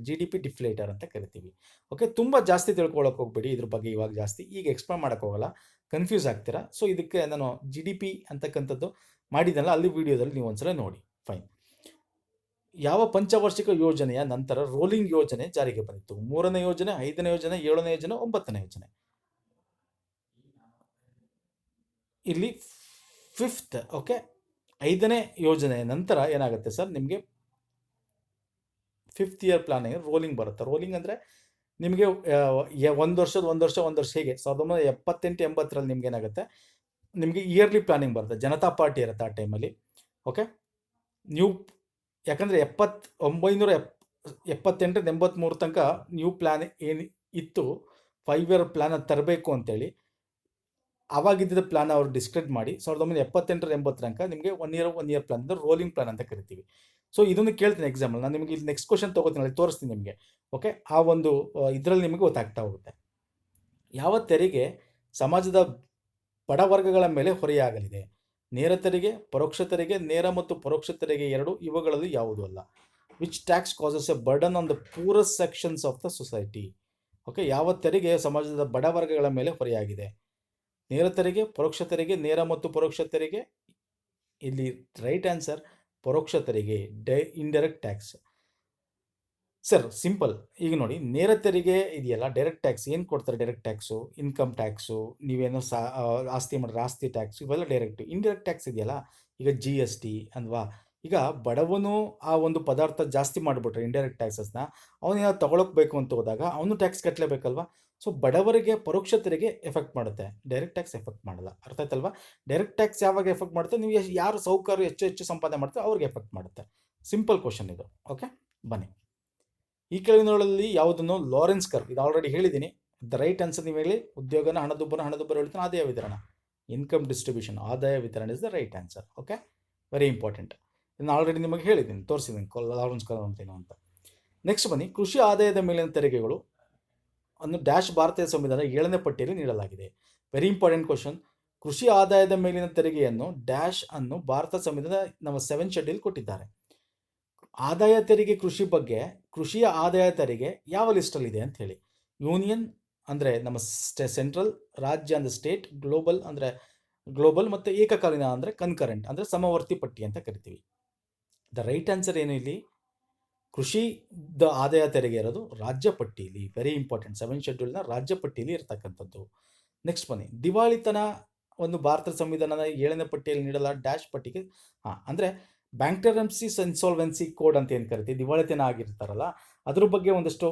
GDP ಡಿಫ್ಲೇಟರ್ ಅಂತ ಕರಿತೀವಿ. ಓಕೆ, ತುಂಬ ಜಾಸ್ತಿ ತಿಳ್ಕೊಳ್ಳೋಕೆ ಹೋಗ್ಬೇಡಿ ಇದ್ರ ಬಗ್ಗೆ, ಇವಾಗ ಜಾಸ್ತಿ ಈಗ ಎಕ್ಸ್ಪ್ಲೇನ್ ಮಾಡೋಕ್ಕೆ ಹೋಗಲ್ಲ, ಕನ್ಫ್ಯೂಸ್ ಆಗ್ತೀರಾ. ಸೊ ಇದಕ್ಕೆ ನಾನು GDP ಅಂತಕ್ಕಂಥದ್ದು ಮಾಡಿದ್ದೆನಲ್ಲ, ಅಲ್ಲಿ ವಿಡಿಯೋದಲ್ಲಿ ನೀವು ಒಂದ್ಸಲ ನೋಡಿ. ಫೈನ್. ಯಾವ ಪಂಚವಾರ್ಷಿಕ ಯೋಜನೆಯ ನಂತರ ರೋಲಿಂಗ್ ಯೋಜನೆ ಜಾರಿಗೆ ಬಂದಿತ್ತು? 3ನೇ ಯೋಜನೆ, 5ನೇ ಯೋಜನೆ, 7ನೇ ಯೋಜನೆ, 9ನೇ ಯೋಜನೆ? ಇಲ್ಲಿ 5th. ಓಕೆ, 5ನೇ ಯೋಜನೆಯ ನಂತರ ಏನಾಗುತ್ತೆ ಸರ್, ನಿಮಗೆ 5th ಇಯರ್ ಪ್ಲಾನಿಂಗ್ ರೋಲಿಂಗ್ ಬರುತ್ತೆ. ರೋಲಿಂಗ್ ಅಂದರೆ ನಿಮಗೆ ಒಂದು ವರ್ಷ ಹೇಗೆ 1978-80ರಲ್ಲಿ ನಿಮ್ಗೆ ಏನಾಗುತ್ತೆ, ನಿಮಗೆ ಇಯರ್ಲಿ ಪ್ಲಾನಿಂಗ್ ಬರುತ್ತೆ. ಜನತಾ ಪಾರ್ಟಿ ಇರುತ್ತೆ ಆ ಟೈಮಲ್ಲಿ. ಓಕೆ, ನ್ಯೂ ಯಾಕಂದರೆ 1978-83 ತನಕ ನ್ಯೂ ಪ್ಲಾನ್ ಏನು ಇತ್ತು, 5 ಇಯರ್ ಪ್ಲಾನ್ ತರಬೇಕು ಅಂತೇಳಿ ಆವಾಗಿದ್ದ ಪ್ಲಾನ್ ಅವರು ಡಿಸ್ಕ್ರೆಡ್ ಮಾಡಿ 1978-80 ತನಕ ನಿಮಗೆ ಒನ್ ಇಯರ್ ಪ್ಲಾನ್ ಅಂದರೆ ರೋಲಿಂಗ್ ಪ್ಲಾನ್ ಅಂತ ಕರಿತೀವಿ. ಸೊ ಇದನ್ನು ಕೇಳ್ತೀನಿ ಎಕ್ಸಾಂಪಲ್, ನಾನು ನಿಮಗೆ ಇಲ್ಲಿ ನೆಕ್ಸ್ಟ್ ಕ್ವಶನ್ ತೊಗೋತೀನಿ, ಅಲ್ಲಿ ತೋರಿಸ್ತೀನಿ ನಿಮಗೆ. ಓಕೆ, ಆ ಒಂದು ಇದರಲ್ಲಿ ನಿಮಗೆ ಗೊತ್ತಾಗ್ತಾ ಹೋಗುತ್ತೆ. ಯಾವ ತೆರಿಗೆ ಸಮಾಜದ ಬಡ ವರ್ಗಗಳ ಮೇಲೆ ಹೊರೆಯಾಗಲಿದೆ? ನೇರ ತೆರಿಗೆ, ಪರೋಕ್ಷ ತೆರಿಗೆ, ನೇರ ಮತ್ತು ಪರೋಕ್ಷ ತೆರಿಗೆ ಎರಡು, ಇವುಗಳಲ್ಲಿ ಯಾವುದೂ ಅಲ್ಲ. Which tax causes A burden on the poorest sections of the society? Okay, ಯಾವ ತೆರಿಗೆ ಸಮಾಜದ ಬಡ ವರ್ಗಗಳ ಮೇಲೆ ಹೊರೆಯಾಗಿದೆ? ನೇರ ತೆರಿಗೆ, ಪರೋಕ್ಷ ತೆರಿಗೆ, ನೇರ ಮತ್ತು ಪರೋಕ್ಷ ತೆರಿಗೆ. ಇಲ್ಲಿ ರೈಟ್ ಆನ್ಸರ್ ಪರೋಕ್ಷ ತೆರಿಗೆ, ಇಂಡೈರೆಕ್ಟ್ ಟ್ಯಾಕ್ಸ್. ಸರ್ ಸಿಂಪಲ್, ಈಗ ನೋಡಿ, ನೇರ ತೆರಿಗೆ ಇದೆಯಲ್ಲ, ಡೈರೆಕ್ಟ್ ಟ್ಯಾಕ್ಸ್ ಏನು ಕೊಡ್ತಾರೆ? ಡೈರೆಕ್ಟ್ ಟ್ಯಾಕ್ಸು, ಇನ್ಕಮ್ ಟ್ಯಾಕ್ಸು, ನೀವೇನೋ ಆಸ್ತಿ ಮಾಡಿದ್ರೆ ಆಸ್ತಿ ಟ್ಯಾಕ್ಸು, ಇವೆಲ್ಲ ಡೈರೆಕ್ಟ್. ಇಂಡೈರೆಕ್ಟ್ ಟ್ಯಾಕ್ಸ್ ಇದೆಯಲ್ಲ, ಈಗ GST ಅಲ್ವಾ, ಈಗ ಬಡವನು ಆ ಒಂದು ಪದಾರ್ಥ ಜಾಸ್ತಿ ಮಾಡಿಬಿಟ್ರೆ ಇಂಡೈರೆಕ್ಟ್ ಟ್ಯಾಕ್ಸಸ್ನ, ಅವನೇನೋ ತೊಗೊಳಕ್ಬೇಕು ಅಂತ ಹೋದಾಗ ಅವನು ಟ್ಯಾಕ್ಸ್ ಕಟ್ಟಲೇಬೇಕಲ್ವಾ. ಸೊ ಬಡವರಿಗೆ ಪರೋಕ್ಷ ತೆರಿಗೆ ಎಫೆಕ್ಟ್ ಮಾಡುತ್ತೆ, ಡೈರೆಕ್ಟ್ ಟ್ಯಾಕ್ಸ್ ಎಫೆಕ್ಟ್ ಮಾಡಲ್ಲ. ಅರ್ಥ ಆಯ್ತಲ್ವಾ? ಡೈರೆಕ್ಟ್ ಟ್ಯಾಕ್ಸ್ ಯಾವಾಗ ಎಫೆಕ್ಟ್ ಮಾಡುತ್ತೆ, ನೀವು ಯಾರು ಸಾಹುಕಾರರು ಹೆಚ್ಚು ಸಂಪಾದನೆ ಮಾಡ್ತಾರೆ ಅವ್ರಿಗೆ ಎಫೆಕ್ಟ್ ಮಾಡುತ್ತೆ. ಸಿಂಪಲ್ ಕ್ವಶನ್ ಇದು. ಓಕೆ, ಬನ್ನಿ, ಈ ಕೆಳಗಿನಗಳಲ್ಲಿ ಯಾವುದನ್ನು ಲಾರೆನ್ಸ್ ಕರ್ವ್, ಇದು ಆಲ್ರೆಡಿ ಹೇಳಿದ್ದೀನಿ. ದ ರೈಟ್ ಆನ್ಸರ್ ನೀವು ಹೇಳಿ. ಉದ್ಯೋಗನ ಹಣದುಬ್ಬರ ಹೇಳ್ತಾನೆ, ಆದಾಯ ವಿತರಣ, ಇನ್ಕಮ್ ಡಿಸ್ಟ್ರಿಬ್ಯೂಷನ್, ಆದಾಯ ವಿತರಣೆ is the right answer. Okay, very important. ಇದನ್ನು ಆಲ್ರೆಡಿ ನಿಮಗೆ ಹೇಳಿದ್ದೀನಿ, ತೋರಿಸಿದ್ದೀನಿ ಲಾರೆನ್ಸ್ ಕರ್ವ್ ಅಂತೇನು ಅಂತ. ನೆಕ್ಸ್ಟ್ ಬನ್ನಿ, ಕೃಷಿ ಆದಾಯದ ಮೇಲಿನ ತೆರಿಗೆಗಳು ಅನ್ನು ಡ್ಯಾಶ್ ಭಾರತೀಯ ಸಂವಿಧಾನ 7ನೇ ಪಟ್ಟಿಯಲ್ಲಿ ನೀಡಲಾಗಿದೆ. Very important question. ಕೃಷಿ ಆದಾಯದ ಮೇಲಿನ ತೆರಿಗೆಯನ್ನು ಡ್ಯಾಶ್ ಅನ್ನು ಭಾರತ ಸಂವಿಧಾನ ನಮ್ಮ 7th ಶೆಡ್ಯೂಲ್ ಕೊಟ್ಟಿದ್ದಾರೆ. ಆದಾಯ ತೆರಿಗೆ ಕೃಷಿ ಬಗ್ಗೆ, ಕೃಷಿಯ ಆದಾಯ ತೆರಿಗೆ ಯಾವ ಲಿಸ್ಟಲ್ಲಿದೆ ಅಂತ ಹೇಳಿ. ಯೂನಿಯನ್ ಅಂದರೆ ನಮ್ಮ ಸೆಂಟ್ರಲ್, ರಾಜ್ಯ ಅಂದರೆ ಸ್ಟೇಟ್, ಗ್ಲೋಬಲ್ ಅಂದರೆ ಗ್ಲೋಬಲ್, ಮತ್ತು ಏಕಕಾಲೀನ ಅಂದರೆ ಕನ್ಕರೆಂಟ್ ಅಂದರೆ ಸಮವರ್ತಿ ಪಟ್ಟಿ ಅಂತ ಕರಿತೀವಿ. ದ ರೈಟ್ ಆನ್ಸರ್ ಏನು ಇಲ್ಲಿ? ಕೃಷಿದ ಆದಾಯ ತೆರಿಗೆ ಇರೋದು ರಾಜ್ಯ ಪಟ್ಟಿಯಲ್ಲಿ. ವೆರಿ ಇಂಪಾರ್ಟೆಂಟ್, 7th ಶೆಡ್ಯೂಲ್ನ ರಾಜ್ಯ ಪಟ್ಟಿಯಲ್ಲಿ ಇರತಕ್ಕಂಥದ್ದು. ನೆಕ್ಸ್ಟ್ ಬನ್ನಿ, ದಿವಾಳಿತನ ಒಂದು ಭಾರತ ಸಂವಿಧಾನದ 7ನೇ ಪಟ್ಟಿಯಲ್ಲಿ ನೀಡಲಾದ ಡ್ಯಾಶ್ ಪಟ್ಟಿಗೆ, ಅಂದರೆ ಬ್ಯಾಂಕ್ರಪ್ಸಿ ಇನ್ಸಾಲ್ವೆನ್ಸಿ ಕೋಡ್ ಅಂತ ಏನು ಕರಿತೀವಿ, ದಿವಾಳಿತನ ಆಗಿರ್ತಾರಲ್ಲ ಅದ್ರ ಬಗ್ಗೆ ಒಂದಷ್ಟು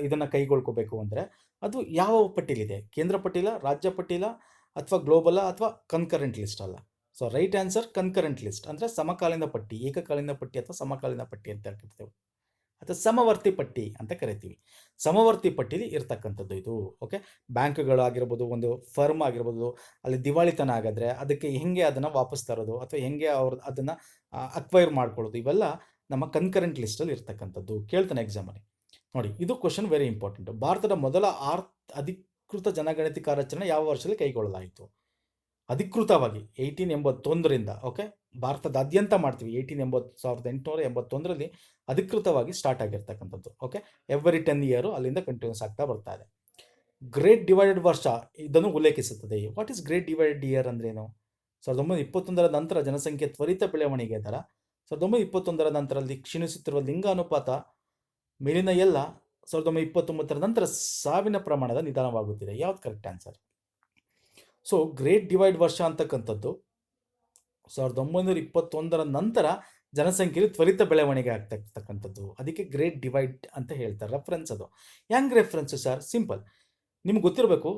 ಇದನ್ನು ಕೈಗೊಳ್ಕೋಬೇಕು ಅಂದರೆ ಅದು ಯಾವ ಪಟ್ಟಿಲಿದೆ? ಕೇಂದ್ರ ಪಟ್ಟಿಲ, ರಾಜ್ಯ ಪಟ್ಟಿಲ, ಅಥವಾ ಗ್ಲೋಬಲ, ಅಥವಾ ಕನ್ಕರೆಂಟ್ ಲಿಸ್ಟ್ ಅಲ್ಲ. So right answer concurrent list, ಅಂದರೆ ಸಮಕಾಲೀನ ಪಟ್ಟಿ, ಏಕಕಾಲೀನ ಪಟ್ಟಿ ಅಥವಾ ಸಮಕಾಲೀನ ಪಟ್ಟಿ ಅಂತ ಹೇಳ್ತಿರ್ತೇವೆ, ಅಥವಾ ಸಮವರ್ತಿ ಪಟ್ಟಿ ಅಂತ ಕರಿತೀವಿ. ಸಮವರ್ತಿ ಪಟ್ಟಿಲಿ ಇರ್ತಕ್ಕಂಥದ್ದು ಇದು. ಓಕೆ, ಬ್ಯಾಂಕ್ಗಳಾಗಿರ್ಬೋದು, ಒಂದು ಫರ್ಮ್ ಆಗಿರ್ಬೋದು, ಅಲ್ಲಿ ದಿವಾಳಿತನ ಆಗಿದ್ರೆ ಅದಕ್ಕೆ ಹೆಂಗೆ ಅದನ್ನು ವಾಪಸ್ ತರೋದು, ಅಥವಾ ಹೆಂಗೆ ಅವ್ರು ಅದನ್ನು ಅಕ್ವೈರ್ ಮಾಡ್ಕೊಳ್ಳೋದು, ಇವೆಲ್ಲ ನಮ್ಮ ಕನ್ಕರೆಂಟ್ ಲಿಸ್ಟಲ್ಲಿ ಇರ್ತಕ್ಕಂಥದ್ದು. ಕೇಳ್ತಾನೆ ಎಕ್ಸಾಮಲ್ಲಿ. ನೋಡಿ, ಇದು ಕ್ವಶನ್ ವೆರಿ ಇಂಪಾರ್ಟೆಂಟ್. ಭಾರತದ ಮೊದಲ ಅಧಿಕೃತ ಜನಗಣತಿ ಕಾರ್ಯಾಚರಣೆ ಯಾವ ವರ್ಷದಲ್ಲಿ ಕೈಗೊಳ್ಳಲಾಯಿತು? ಅಧಿಕೃತವಾಗಿ 1881ರಿಂದ. ಓಕೆ, ಭಾರತದಾದ್ಯಂತ ಮಾಡ್ತೀವಿ. 1881ರಲ್ಲಿ ಅಧಿಕೃತವಾಗಿ ಸ್ಟಾರ್ಟ್ ಆಗಿರ್ತಕ್ಕಂಥದ್ದು. ಓಕೆ, ಎವ್ರಿ 10 ಇಯರು ಅಲ್ಲಿಂದ ಕಂಟಿನ್ಯೂಸ್ ಆಗ್ತಾ ಬರ್ತಾ ಇದೆ. ಗ್ರೇಟ್ ಡಿವೈಡೆಡ್ ವರ್ಷ ಇದನ್ನು ಉಲ್ಲೇಖಿಸುತ್ತದೆ. What is great divided year ಅಂದ್ರೇನು? 1921ರ ನಂತರ ಜನಸಂಖ್ಯೆ ತ್ವರಿತ ಬೆಳವಣಿಗೆ ದರ. 1921ರ ನಂತರದಲ್ಲಿ ಕ್ಷೀಣಿಸುತ್ತಿರುವ ಲಿಂಗ ಅನುಪಾತ ಮೇಲಿನ ಎಲ್ಲ 1929ರ ನಂತರ ಸಾವಿನ ಪ್ರಮಾಣದ ನಿಧಾನವಾಗುತ್ತಿದೆ. ಯಾವ್ದು correct answer? So great divide ವರ್ಷ ಅಂತಕ್ಕಂಥದ್ದು 1921ರ ನಂತರ ಜನಸಂಖ್ಯೆಯಲ್ಲಿ ತ್ವರಿತ ಬೆಳವಣಿಗೆ ಆಗ್ತಾ ಅದಕ್ಕೆ ಗ್ರೇಟ್ ಡಿವೈಡ್ ಅಂತ ಹೇಳ್ತಾರೆ. ರೆಫರೆನ್ಸ್ ಅದು. ಹೆಂಗ್ ರೆಫರೆನ್ಸ್ ಸರ್? ಸಿಂಪಲ್, ನಿಮ್ಗೆ ಗೊತ್ತಿರಬೇಕು.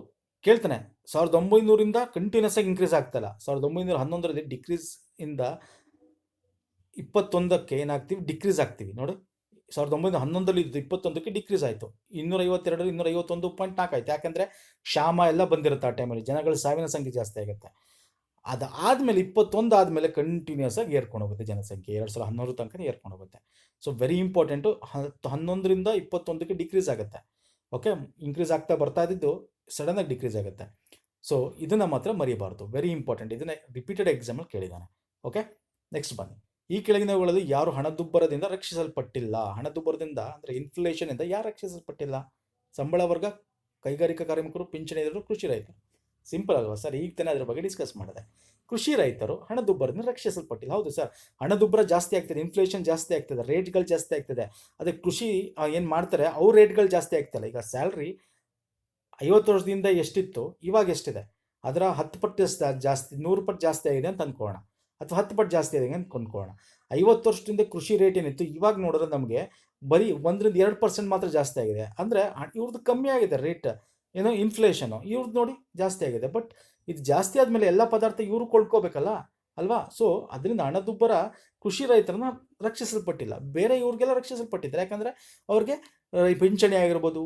ಕೇಳ್ತಾನೆ, 1900ರಿಂದ ಕಂಟಿನ್ಯೂಸ್ ಆಗಿ ಇನ್ಕ್ರೀಸ್ ಆಗ್ತಲ್ಲ. 1911ರಲ್ಲಿ ಡಿಕ್ರೀಸ್ ಇಂದ 21ಕ್ಕೆ ಏನಾಗ್ತೀವಿ? ಡಿಕ್ರೀಸ್ ಆಗ್ತೀವಿ. ನೋಡಿ, 1911ರಲ್ಲಿ 21ಕ್ಕೆ ಡಿಕ್ರೀಸ್ ಆಯಿತು. 252 251.4 ಆಯಿತು. ಯಾಕಂದರೆ ಕ್ಷಾಮ ಎಲ್ಲ ಬಂದಿರುತ್ತೆ ಆ ಟೈಮಲ್ಲಿ, ಜನಗಳ ಸಾವಿನ ಸಂಖ್ಯೆ ಜಾಸ್ತಿ ಆಗುತ್ತೆ. ಅದಾದಮೇಲೆ 21 ಆದಮೇಲೆ ಕಂಟಿನ್ಯೂಸ್ ಆಗಿ ಏರ್ಕೊಂಡು ಹೋಗುತ್ತೆ ಜನಸಂಖ್ಯೆ. 2011 ತನಕ ಏರ್ಕೊಂಡು ಹೋಗುತ್ತೆ. So very important. 11ರಿಂದ 21ಕ್ಕೆ ಡಿಕ್ರೀಸ್ ಆಗುತ್ತೆ. ಓಕೆ, ಇನ್ಕ್ರೀಸ್ ಆಗ್ತಾ ಬರ್ತಾ ಇದ್ದಿದ್ದು ಸಡನ್ನಾಗಿ ಡಿಕ್ರೀಸ್ ಆಗುತ್ತೆ. ಸೊ ಇದನ್ನು ಮಾತ್ರ ಮರಿಬಾರ್ದು, ವೆರಿ ಇಂಪಾರ್ಟೆಂಟ್. ಇದನ್ನು ರಿಪೀಟೆಡ್ ಎಕ್ಸಾಮಲ್ಲಿ ಕೇಳಿದ್ದಾನೆ. ಓಕೆ, ನೆಕ್ಸ್ಟ್ ಬನ್ನಿ. ಈ ಕೆಳಗಿನವುಗಳಲ್ಲಿ ಯಾರು ಹಣದುಬ್ಬರದಿಂದ ರಕ್ಷಿಸಲ್ಪಟ್ಟಿಲ್ಲ? ಹಣದುಬ್ಬರದಿಂದ ಅಂದರೆ ಇನ್ಫ್ಲೇಷನಿಂದ ಯಾರು ರಕ್ಷಿಸಲ್ಪಟ್ಟಿಲ್ಲ? ಸಂಬಳ ವರ್ಗ, ಕೈಗಾರಿಕಾ ಕಾರ್ಮಿಕರು, ಪಿಂಚಣಿದಾರರು, ಕೃಷಿ ರೈತರು. ಸಿಂಪಲ್ ಅಲ್ವಾ ಸರ್? ಈಗ ತಾನೇ ಅದ್ರ ಬಗ್ಗೆ ಡಿಸ್ಕಸ್ ಮಾಡಿದೆ. ಕೃಷಿ ರೈತರು ಹಣದುಬ್ಬರದಿಂದ ರಕ್ಷಿಸಲ್ಪಟ್ಟಿಲ್ಲ. ಹೌದು ಸರ್, ಹಣದುಬ್ಬರ ಜಾಸ್ತಿ ಆಗ್ತದೆ, ಇನ್ಫ್ಲೇಷನ್ ಜಾಸ್ತಿ ಆಗ್ತದೆ, ರೇಟ್ಗಳು ಜಾಸ್ತಿ ಆಗ್ತದೆ. ಅದೇ ಕೃಷಿ ಏನು ಮಾಡ್ತಾರೆ, ಅವ್ರ ರೇಟ್ಗಳು ಜಾಸ್ತಿ ಆಗ್ತಲ್ಲ. ಈಗ ಸ್ಯಾಲ್ರಿ 50 ವರ್ಷದಿಂದ ಎಷ್ಟಿತ್ತು, ಇವಾಗ ಎಷ್ಟಿದೆ? ಅದರ 10 ಪಟ್ಟು ಜಾಸ್ತಿ, 100 ಪಟ್ಟು ಜಾಸ್ತಿ ಆಗಿದೆ ಅಂತ ಅಂದ್ಕೊಳ್ಳೋಣ, ಅಥವಾ 10 ಪಟ್ಟು ಜಾಸ್ತಿ ಆಗಿದೆ ಅಂತ ಕೊಂಡ್ಕೊಳ್ಳೋಣ. 50 ವರ್ಷದಿಂದ ಕೃಷಿ ರೇಟ್ ಏನಿತ್ತು, ಇವಾಗ ನೋಡಿದ್ರೆ ನಮಗೆ ಬರೀ 1-2% ಮಾತ್ರ ಜಾಸ್ತಿ ಆಗಿದೆ. ಅಂದರೆ ಇವ್ರದ್ದು ಕಮ್ಮಿ ಆಗಿದೆ ರೇಟ್, ಏನೋ ಇನ್ಫ್ಲೇಷನು. ಇವ್ರದ್ದು ನೋಡಿ ಜಾಸ್ತಿ ಆಗಿದೆ. ಬಟ್ ಇದು ಜಾಸ್ತಿ ಆದಮೇಲೆ ಎಲ್ಲ ಪದಾರ್ಥ ಇವರು ಕೊಳ್ಳ್ಕೋಬೇಕಲ್ಲ ಅಲ್ವಾ? ಸೊ ಅದರಿಂದ ಹಣದುಬ್ಬರ ಕೃಷಿ ರೈತರನ್ನ ರಕ್ಷಿಸಲ್ಪಟ್ಟಿಲ್ಲ, ಬೇರೆ ಇವ್ರಿಗೆಲ್ಲ ರಕ್ಷಿಸಲ್ಪಟ್ಟಿದ್ದಾರೆ. ಯಾಕಂದರೆ ಅವ್ರಿಗೆ ಪಿಂಚಣಿ ಆಗಿರ್ಬೋದು,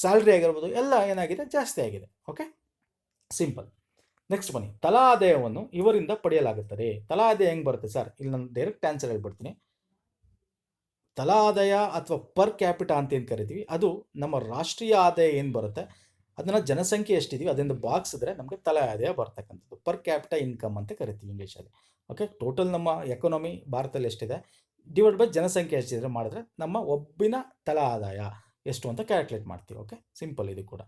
ಸ್ಯಾಲ್ರಿ ಆಗಿರ್ಬೋದು, ಎಲ್ಲ ಏನಾಗಿದೆ? ಜಾಸ್ತಿ ಆಗಿದೆ. Okay, simple. ನೆಕ್ಸ್ಟ್ ಬನ್ನಿ. ತಲಾ ಆದಾಯವನ್ನು ಇವರಿಂದ ಪಡೆಯಲಾಗುತ್ತದೆ. ತಲಾ ಆದಾಯ ಹೆಂಗೆ ಬರುತ್ತೆ ಸರ್? ಇಲ್ಲಿ ನಾನು ಡೈರೆಕ್ಟ್ ಆನ್ಸರ್ ಹೇಳ್ಬಿಡ್ತೀನಿ. ತಲಾ ಆದಾಯ ಅಥವಾ ಪರ್ ಕ್ಯಾಪಿಟ ಅಂತ ಏನು ಕರಿತೀವಿ, ಅದು ನಮ್ಮ ರಾಷ್ಟ್ರೀಯ ಆದಾಯ ಏನು ಬರುತ್ತೆ ಅದನ್ನು ಜನಸಂಖ್ಯೆ ಎಷ್ಟಿದೀವಿ ಅದರಿಂದ ಬಾಗಿಸಿದ್ರೆ ನಮಗೆ ತಲಾ ಆದಾಯ ಬರ್ತಕ್ಕಂಥದ್ದು. ಪರ್ ಕ್ಯಾಪಿಟ ಇನ್ಕಮ್ ಅಂತ ಕರಿತೀವಿ ಇಂಗ್ಲೀಷಲ್ಲಿ. ಓಕೆ, ಟೋಟಲ್ ನಮ್ಮ ಎಕಾನಮಿ ಭಾರತದಲ್ಲಿ ಎಷ್ಟಿದೆ ಡಿವೈಡ್ ಬೈ ಜನಸಂಖ್ಯೆ ಎಷ್ಟಿದ್ರೆ ಮಾಡಿದ್ರೆ ನಮ್ಮ ಒಬ್ಬಿನ ತಲಾ ಆದಾಯ ಎಷ್ಟು ಅಂತ ಕ್ಯಾಲ್ಕುಲೇಟ್ ಮಾಡ್ತೀವಿ. ಓಕೆ, ಸಿಂಪಲ್ ಇದು ಕೂಡ.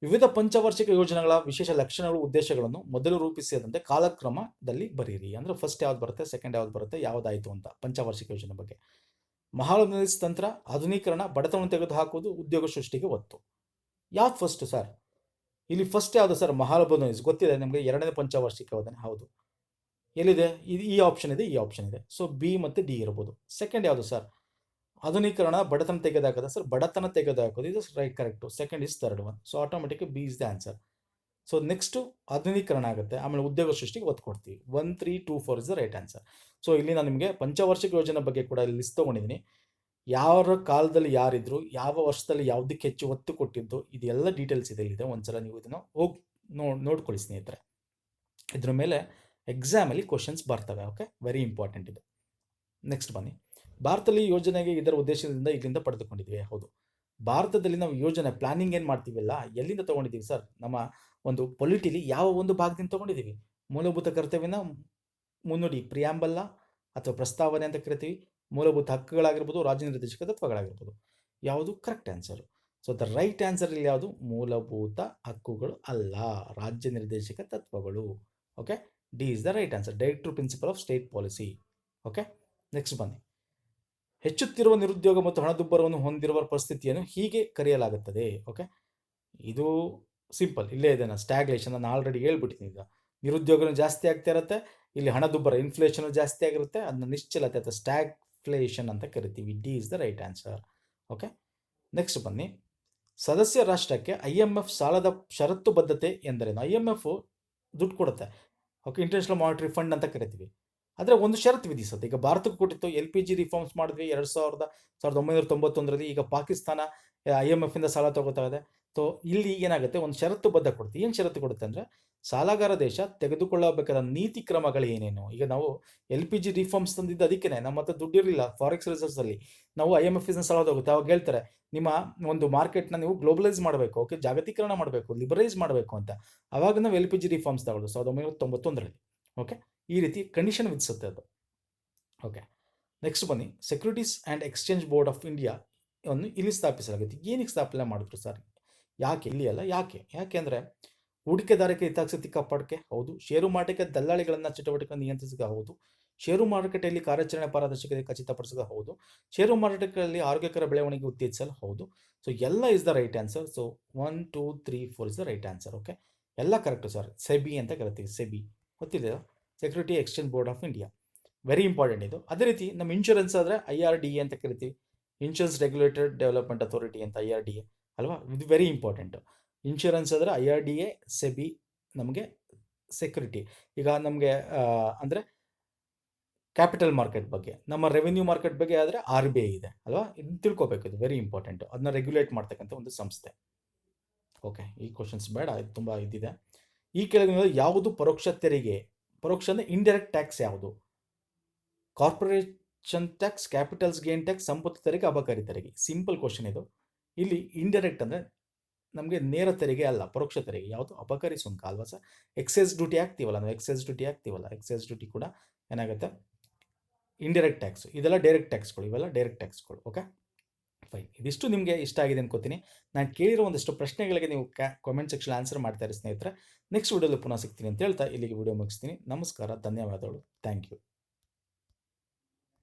ವಿವಿಧ ಪಂಚವಾರ್ಷಿಕ ಯೋಜನೆಗಳ ವಿಶೇಷ ಲಕ್ಷಣಗಳು, ಉದ್ದೇಶಗಳನ್ನು ಮೊದಲು ರೂಪಿಸಿದಂತೆ ಕಾಲಕ್ರಮದಲ್ಲಿ ಬರೀರಿ. ಅಂದರೆ ಫಸ್ಟ್ ಯಾವ್ದು ಬರುತ್ತೆ, ಸೆಕೆಂಡ್ ಯಾವ್ದು ಬರುತ್ತೆ, ಯಾವುದಾಯಿತು ಅಂತ. ಪಂಚವಾರ್ಷಿಕ ಯೋಜನೆ ಬಗ್ಗೆ. ಮಹಾಲನೋಬಿಸ್ ತಂತ್ರ, ಆಧುನೀಕರಣ, ಬಡತನವನ್ನು ತೆಗೆದುಹಾಕುವುದು, ಉದ್ಯೋಗ ಸೃಷ್ಟಿಗೆ ಒತ್ತು. ಯಾವ್ದು ಫಸ್ಟ್ ಸರ್? ಇಲ್ಲಿ ಫಸ್ಟ್ ಯಾವುದು ಸರ್? ಮಹಾಲನೋಬಿಸ್ ಗೊತ್ತಿದೆ ನಿಮಗೆ, 2ನೇ ಪಂಚವಾರ್ಷಿಕ ಯೋಜನೆ. ಹೌದು, ಎಲ್ಲಿದೆ? ಇದು ಈ ಆಪ್ಷನ್ ಇದೆ, ಈ ಆಪ್ಷನ್ ಇದೆ. ಸೊ ಬಿ ಮತ್ತು ಡಿ ಇರ್ಬೋದು. ಸೆಕೆಂಡ್ ಯಾವುದು ಸರ್? ಆಧುನೀಕರಣ, ಬಡತನ ತೆಗೆದುಹಾಕೋದು ಸರ್. ಬಡತನ ತೆಗೆದುಹಾಕೋದು, ಇದು right, correct. Second is third one. So automatic B is the answer. So next ಆಧುನೀಕರಣ ಆಗುತ್ತೆ, ಆಮೇಲೆ ಉದ್ಯೋಗ ಸೃಷ್ಟಿಗೆ ಒತ್ತು ಕೊಡ್ತೀವಿ. 1, 3, 2, 4 is the right answer. So ಇಲ್ಲಿ ನಾನು ನಿಮಗೆ ಪಂಚವಾರ್ಷಿಕ ಯೋಜನೆ ಬಗ್ಗೆ ಕೂಡ ಇಲ್ಲಿ ಲಿಸ್ಟ್ ತೊಗೊಂಡಿದ್ದೀನಿ. ಯಾವ ಕಾಲದಲ್ಲಿ ಯಾರಿದ್ರು, ಯಾವ ವರ್ಷದಲ್ಲಿ ಯಾವುದಕ್ಕೆ ಹೆಚ್ಚು ಒತ್ತು ಕೊಟ್ಟಿದ್ದು, ಇದೆಲ್ಲ ಡೀಟೇಲ್ಸ್ ಇದೆಲ್ಲಿದೆ. ಒಂದ್ಸಲ ನೀವು ಇದನ್ನು ಹೋಗಿ ನೋಡ್ಕೊಳ್ಳಿ ಸ್ನೇಹಿತರೆ. ಇದ್ರ ಮೇಲೆ ಎಕ್ಸಾಮಲ್ಲಿ ಕ್ವಶನ್ಸ್ ಬರ್ತವೆ. ಓಕೆ, ವೆರಿ ಇಂಪಾರ್ಟೆಂಟ್ ಇದು. ನೆಕ್ಸ್ಟ್ ಬನ್ನಿ. ಭಾರತದಲ್ಲಿ ಯೋಜನೆಗೆ ಇದರ ಉದ್ದೇಶದಿಂದ ಇಲ್ಲಿಂದ ಪಡೆದುಕೊಂಡಿದ್ದೀವಿ. ಹೌದು, ಭಾರತದಲ್ಲಿ ನಾವು ಯೋಜನೆ ಪ್ಲಾನಿಂಗ್ ಏನು ಮಾಡ್ತೀವಲ್ಲ, ಎಲ್ಲಿಂದ ತೊಗೊಂಡಿದ್ದೀವಿ ಸರ್? ನಮ್ಮ ಒಂದು ಪೊಲಿಟಿಲಿ ಯಾವ ಒಂದು ಭಾಗದಿಂದ ತೊಗೊಂಡಿದ್ದೀವಿ? ಮೂಲಭೂತ ಕರ್ತವ್ಯನ ಮುನ್ನುಡಿ, ಪ್ರಿಯಾಂಬಲ್ಲ ಅಥವಾ ಪ್ರಸ್ತಾವನೆ ಅಂತ ಕರಿತೀವಿ. ಮೂಲಭೂತ ಹಕ್ಕುಗಳಾಗಿರ್ಬೋದು, ರಾಜ್ಯ ನಿರ್ದೇಶಕ ತತ್ವಗಳಾಗಿರ್ಬೋದು. ಯಾವುದು correct answer? So the right answer ಇಲ್ಲಿ ಯಾವುದು? ಮೂಲಭೂತ ಹಕ್ಕುಗಳು ಅಲ್ಲ, ರಾಜ್ಯ ನಿರ್ದೇಶಕ ತತ್ವಗಳು. Okay, D is the right answer. Directive principle of state policy. Okay, next ಬನ್ನಿ. ಹೆಚ್ಚುತ್ತಿರುವ ನಿರುದ್ಯೋಗ ಮತ್ತು ಹಣದುಬ್ಬರವನ್ನು ಹೊಂದಿರುವ ಪರಿಸ್ಥಿತಿಯನ್ನು ಹೀಗೆ ಕರೆಯಲಾಗುತ್ತದೆ. ಓಕೆ, ಇದು ಸಿಂಪಲ್, ಇಲ್ಲೇ ಇದೆ. ನಾನು ಸ್ಟ್ಯಾಗ್ಲೇಷನ್ ನಾನು ಆಲ್ರೆಡಿ ಹೇಳ್ಬಿಟ್ಟಿದ್ದೀನಿ. ಈಗ ನಿರುದ್ಯೋಗನೂ ಜಾಸ್ತಿ ಆಗ್ತಾ ಇರುತ್ತೆ, ಇಲ್ಲಿ ಹಣದುಬ್ಬರ ಇನ್ಫ್ಲೇಷನ್ ಜಾಸ್ತಿ ಆಗಿರುತ್ತೆ. ಅದನ್ನ ನಿಶ್ಚಲತೆ ಅಥವಾ ಸ್ಟ್ಯಾಗ್ಫ್ಲೇಷನ್ ಅಂತ ಕರಿತೀವಿ. D is the right answer. Okay, next ಬನ್ನಿ. ಸದಸ್ಯ ರಾಷ್ಟ್ರಕ್ಕೆ IMF ಸಾಲದ ಷರತ್ತುಬದ್ಧತೆ ಎಂದರೇನು? IMF ದುಡ್ಡು ಕೊಡುತ್ತೆ. ಓಕೆ, ಇಂಟರ್ನ್ಯಾಷನಲ್ ಮಾನಿಟರಿ ಫಂಡ್ ಅಂತ ಕರಿತೀವಿ. ಆದರೆ ಒಂದು ಷರತ್ತು ವಿಧಿಸುತ್ತೆ. ಈಗ ಭಾರತಕ್ಕೆ ಕೊಟ್ಟಿತ್ತು, LPG ರಿಫಾರ್ಮ್ಸ್ ಮಾಡಿದ್ವಿ 1991ರಲ್ಲಿ. ಈಗ ಪಾಕಿಸ್ತಾನ IMF ಇಂದ ಸಾಲ ತಗೋತಾ ಇದೆ. ಸೊ ಇಲ್ಲಿ ಏನಾಗುತ್ತೆ, ಒಂದು ಷರತ್ತುಬದ್ಧ ಕೊಡುತ್ತೆ. ಏನು ಷರತ್ತು ಕೊಡುತ್ತೆ ಅಂದರೆ, ಸಾಲಗಾರ ದೇಶ ತೆಗೆದುಕೊಳ್ಳಬೇಕಾದ ನೀತಿ ಕ್ರಮಗಳು ಏನೇನು. ಈಗ ನಾವು LPG ರಿಫಾರ್ಮ್ಸ್ ತಂದಿದ್ದು ಅದಕ್ಕೇ, ನಮ್ಮ ಹತ್ರ ದುಡ್ಡಿರಲಿಲ್ಲ ಫಾರೆಕ್ಸ್ ರಿಸರ್ವ್ಸಲ್ಲಿ. ನಾವು IMFನ ಸಲಹೆ ಹೋಗುತ್ತೆ, ಅವಾಗ ಹೇಳ್ತಾರೆ ನಿಮ್ಮ ಒಂದು ಮಾರ್ಕೆಟ್ನ ನೀವು ಗ್ಲೋಬಲೈಸ್ ಮಾಡಬೇಕು, ಓಕೆ, ಜಾಗತೀಕರಣ ಮಾಡಬೇಕು, ಲಿಬರೈಸ್ ಮಾಡಬೇಕು ಅಂತ. ಆವಾಗ ನಾವು LPG ರಿಫಾರ್ಮ್ಸ್ ತಗೊಳ್ಳೋದು 1991ರಲ್ಲಿ. ಓಕೆ, ಈ ರೀತಿ ಕಂಡೀಷನ್ ವಿಧಿಸುತ್ತೆ ಅದು. ಓಕೆ, ನೆಕ್ಸ್ಟ್ ಬನ್ನಿ, securities and exchange board of India ಅನ್ನು ಇಲ್ಲಿ ಸ್ಥಾಪಿಸಲಾಗುತ್ತೆ. ಏನಕ್ಕೆ ಸ್ಥಾಪನೆ ಮಾಡಿದ್ರು ಸರ್? ಯಾಕೆ ಇಲ್ಲಿ ಅಲ್ಲ, ಯಾಕೆ ಅಂದರೆ ಹೂಡಿಕೆದಾರಕ್ಕೆ ಹಿತಾಸಕ್ತಿ ಕಾಪಾಡಕ್ಕೆ, ಹೌದು. ಷೇರು ಮಾರುಕಟ್ಟೆ ದಲ್ಲಾಳಿಗಳನ್ನ ಚಟುವಟಿಕೆಗಳನ್ನು ನಿಯಂತ್ರಿಸಕ್ಕೆ, ಹೌದು. ಷೇರು ಮಾರುಕಟ್ಟೆಯಲ್ಲಿ ಕಾರ್ಯಾಚರಣೆ ಪಾರದರ್ಶಕತೆ ಖಚಿತಪಡಿಸಲು, ಹೌದು. ಷೇರು ಮಾರುಕಟ್ಟೆಯಲ್ಲಿ ಆರೋಗ್ಯಕರ ಬೆಳವಣಿಗೆ ಉತ್ತೇಜಿಸಲು, ಹೌದು. ಸೊ ಎಲ್ಲ is the right answer. So 1 2 3 4 is the right answer. Okay, ಎಲ್ಲ ಕರೆಕ್ಟು ಸರ್. ಸೆಬಿ ಅಂತ ಕರಿತೀವಿ, ಸೆಬಿ ಗೊತ್ತಿದೆ, security exchange board of India. Very important ಇದು. ಅದೇ ರೀತಿ ನಮ್ಮ ಇನ್ಶೂರೆನ್ಸ್ ಆದರೆ IRDA ಅಂತ ಕರಿತೀವಿ, ಇನ್ಶೂರೆನ್ಸ್ ರೆಗ್ಯುಲೇಟೆಡ್ ಡೆವಲಪ್ಮೆಂಟ್ ಅಥಾರಿಟಿ ಅಂತ, IRDA ಅಲ್ವಾ. ಇದು ವೆರಿ ಇಂಪಾರ್ಟೆಂಟು. ಇನ್ಶೂರೆನ್ಸ್ ಆದರೆ IRDA, ಸೆಬಿ ನಮಗೆ ಸೆಕ್ಯೂರಿಟಿ. ಈಗ ನಮಗೆ ಅಂದರೆ ಕ್ಯಾಪಿಟಲ್ ಮಾರ್ಕೆಟ್ ಬಗ್ಗೆ, ನಮ್ಮ ರೆವೆನ್ಯೂ ಮಾರ್ಕೆಟ್ ಬಗ್ಗೆ ಆದರೆ RBI ಇದೆ ಅಲ್ವಾ. ಇದನ್ನು ತಿಳ್ಕೊಬೇಕು, ಇದು ವೆರಿ ಇಂಪಾರ್ಟೆಂಟು. ಅದನ್ನ ರೆಗ್ಯುಲೇಟ್ ಮಾಡ್ತಕ್ಕಂಥ ಒಂದು ಸಂಸ್ಥೆ. ಓಕೆ, ಈ ಕ್ವಶನ್ಸ್ ಬೇಡ, ಇದು ತುಂಬ ಇದಿದೆ. ಈ ಕೆಳಗಿನ ಯಾವುದು ಪರೋಕ್ಷ ತೆರಿಗೆ? ಪರೋಕ್ಷ ಅಂದರೆ ಇಂಡೈರೆಕ್ಟ್ ಟ್ಯಾಕ್ಸ್ ಯಾವುದು? Corporation tax, capitals gain tax, ಸಂಪತ್ತು ತೆರಿಗೆ, ಅಬಕಾರಿ ತೆರಿಗೆ. ಸಿಂಪಲ್ ಕ್ವಶನ್ ಇದು. ಇಲ್ಲಿ ಇಂಡೈರೆಕ್ಟ್ ಅಂದರೆ ನಮಗೆ ನೇರ ತೆರಿಗೆ ಅಲ್ಲ, ಪರೋಕ್ಷ ತೆರಿಗೆ. ಯಾವುದು? ಅಬಕಾರಿ ಸುಂಕ ಅಲ್ವಾ ಸರ್. ಎಕ್ಸೈಸ್ ಡ್ಯೂಟಿ ಹಾಕ್ತೀವಲ್ಲ ನಾವು, ಎಕ್ಸೈಸ್ ಡ್ಯೂಟಿ ಕೂಡ ಏನಾಗುತ್ತೆ, ಇಂಡೈರೆಕ್ಟ್ ಟ್ಯಾಕ್ಸ್. ಇದೆಲ್ಲ ಡೈರೆಕ್ಟ್ ಟ್ಯಾಕ್ಸ್ಗಳು, ಇವೆಲ್ಲ ಡೈರೆಕ್ಟ್ ಟ್ಯಾಕ್ಸ್ಗಳು. Okay, fine. ಇದಿಷ್ಟು ನಿಮಗೆ ಇಷ್ಟ ಆಗಿದೆ ಅನ್ಕೋತೀನಿ. ನಾನು ಕೇಳಿರೋ ಒಂದಷ್ಟು ಪ್ರಶ್ನೆಗಳಿಗೆ ನೀವು ಕಾಮೆಂಟ್ ಸೆಕ್ಷನ್ ಆನ್ಸರ್ ಮಾಡ್ತಾ ಇರಿ ಸ್ನೇಹಿತರೆ. ನೆಕ್ಸ್ಟ್ ವಿಡಿಯೋದಲ್ಲಿ ಪುನಃ ಸಿಗ್ತೀನಿ ಅಂತ ಹೇಳ್ತಾ ಇಲ್ಲಿಗೆ ವಿಡಿಯೋ ಮುಗಿಸ್ತೀನಿ. ನಮಸ್ಕಾರ, ಧನ್ಯವಾದಗಳು, ಥ್ಯಾಂಕ್ ಯು.